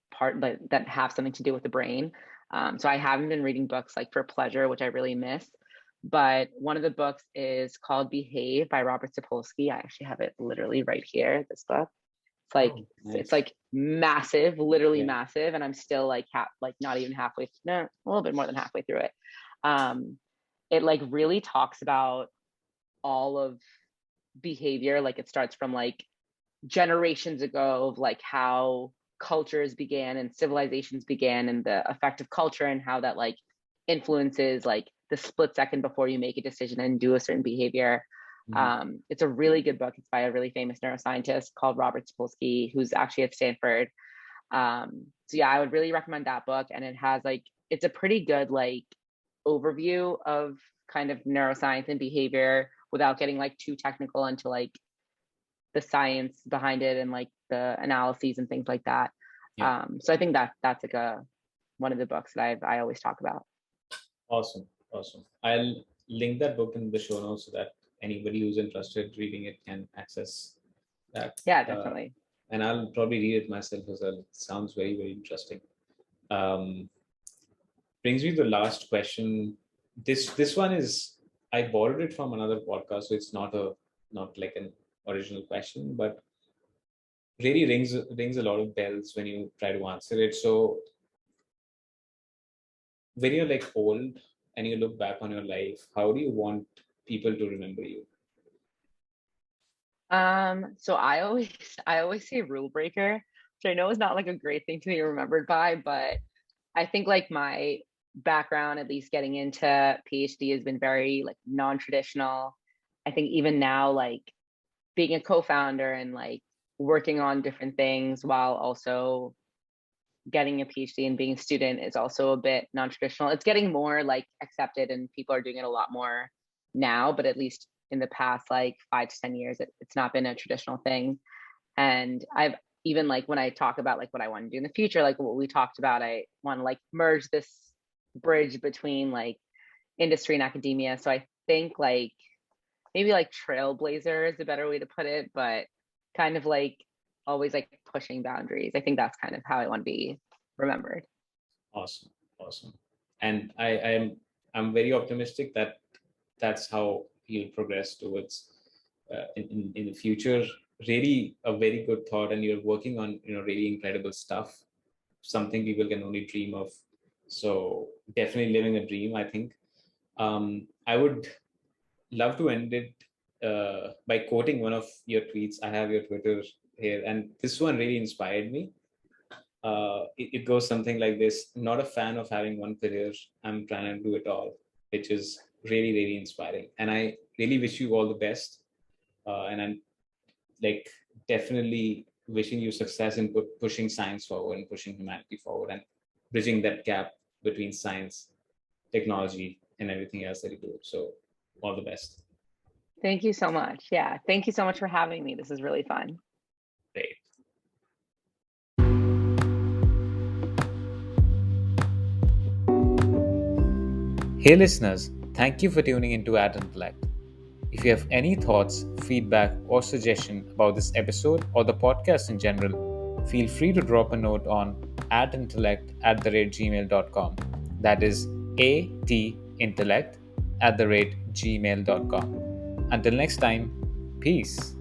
that have something to do with the brain. So I haven't been reading books like for pleasure, which I really miss. But one of the books is called Behave by Robert Sapolsky. I actually have it literally right here, this book. It's like it's like massive, literally massive, and I'm still like not even halfway, no, a little bit more than halfway through it. It like really talks about all of behavior. Like it starts from like generations ago of like how cultures began and civilizations began and the effect of culture and how that like influences like the split second before you make a decision and do a certain behavior. It's a really good book. It's by a really famous neuroscientist called Robert Sapolsky, who's actually at Stanford. So yeah, I would really recommend that book. And it has like, it's a pretty good like overview of kind of neuroscience and behavior without getting like too technical into like the science behind it and like the analyses and things like that. So I think that's like one of the books that I always talk about. Awesome. I'll link that book in the show notes so that anybody who's interested reading it can access that. Yeah, definitely. And I'll probably read it myself as well. It sounds very interesting. Brings me to the last question. This one is, I borrowed it from another podcast, so it's not like an original question, but really rings a lot of bells when you try to answer it. So when you're like old and you look back on your life, how do you want people to remember you? So I always say rule breaker, which I know is not like a great thing to be remembered by, but I think like my background, at least getting into PhD, has been very like non-traditional. I think even now, like being a co-founder and like working on different things while also getting a PhD and being a student is also a bit non-traditional. It's getting more like accepted and people are doing it a lot more now, but at least in the past like 5 to 10 years, it's not been a traditional thing. And I've even like when I talk about like what I want to do in the future, like what we talked about, I want to like merge this bridge between like industry and academia. So I think like maybe like trailblazer is a better way to put it, but kind of like always like pushing boundaries. I think that's kind of how I want to be remembered. Awesome, awesome. And I'm very optimistic that that's how you'll progress towards in the future. Really, a very good thought, and you're working on really incredible stuff. Something people can only dream of. So definitely living a dream, I think. I would love to end it by quoting one of your tweets. I have your Twitter here, and this one really inspired me. It goes something like this: not a fan of having one career, I'm trying to do it all, which is really, really inspiring. And I really wish you all the best. And I'm like definitely wishing you success in pushing science forward and pushing humanity forward and bridging that gap between science, technology, and everything else that you do. So all the best. Thank you so much. Yeah. Thank you so much for having me. This is really fun. Great. Hey listeners, thank you for tuning into atintellect. If you have any thoughts, feedback, or suggestion about this episode or the podcast in general, feel free to drop a note on atintellect@gmail.com. That is atintellect@gmail.com. Until next time, peace.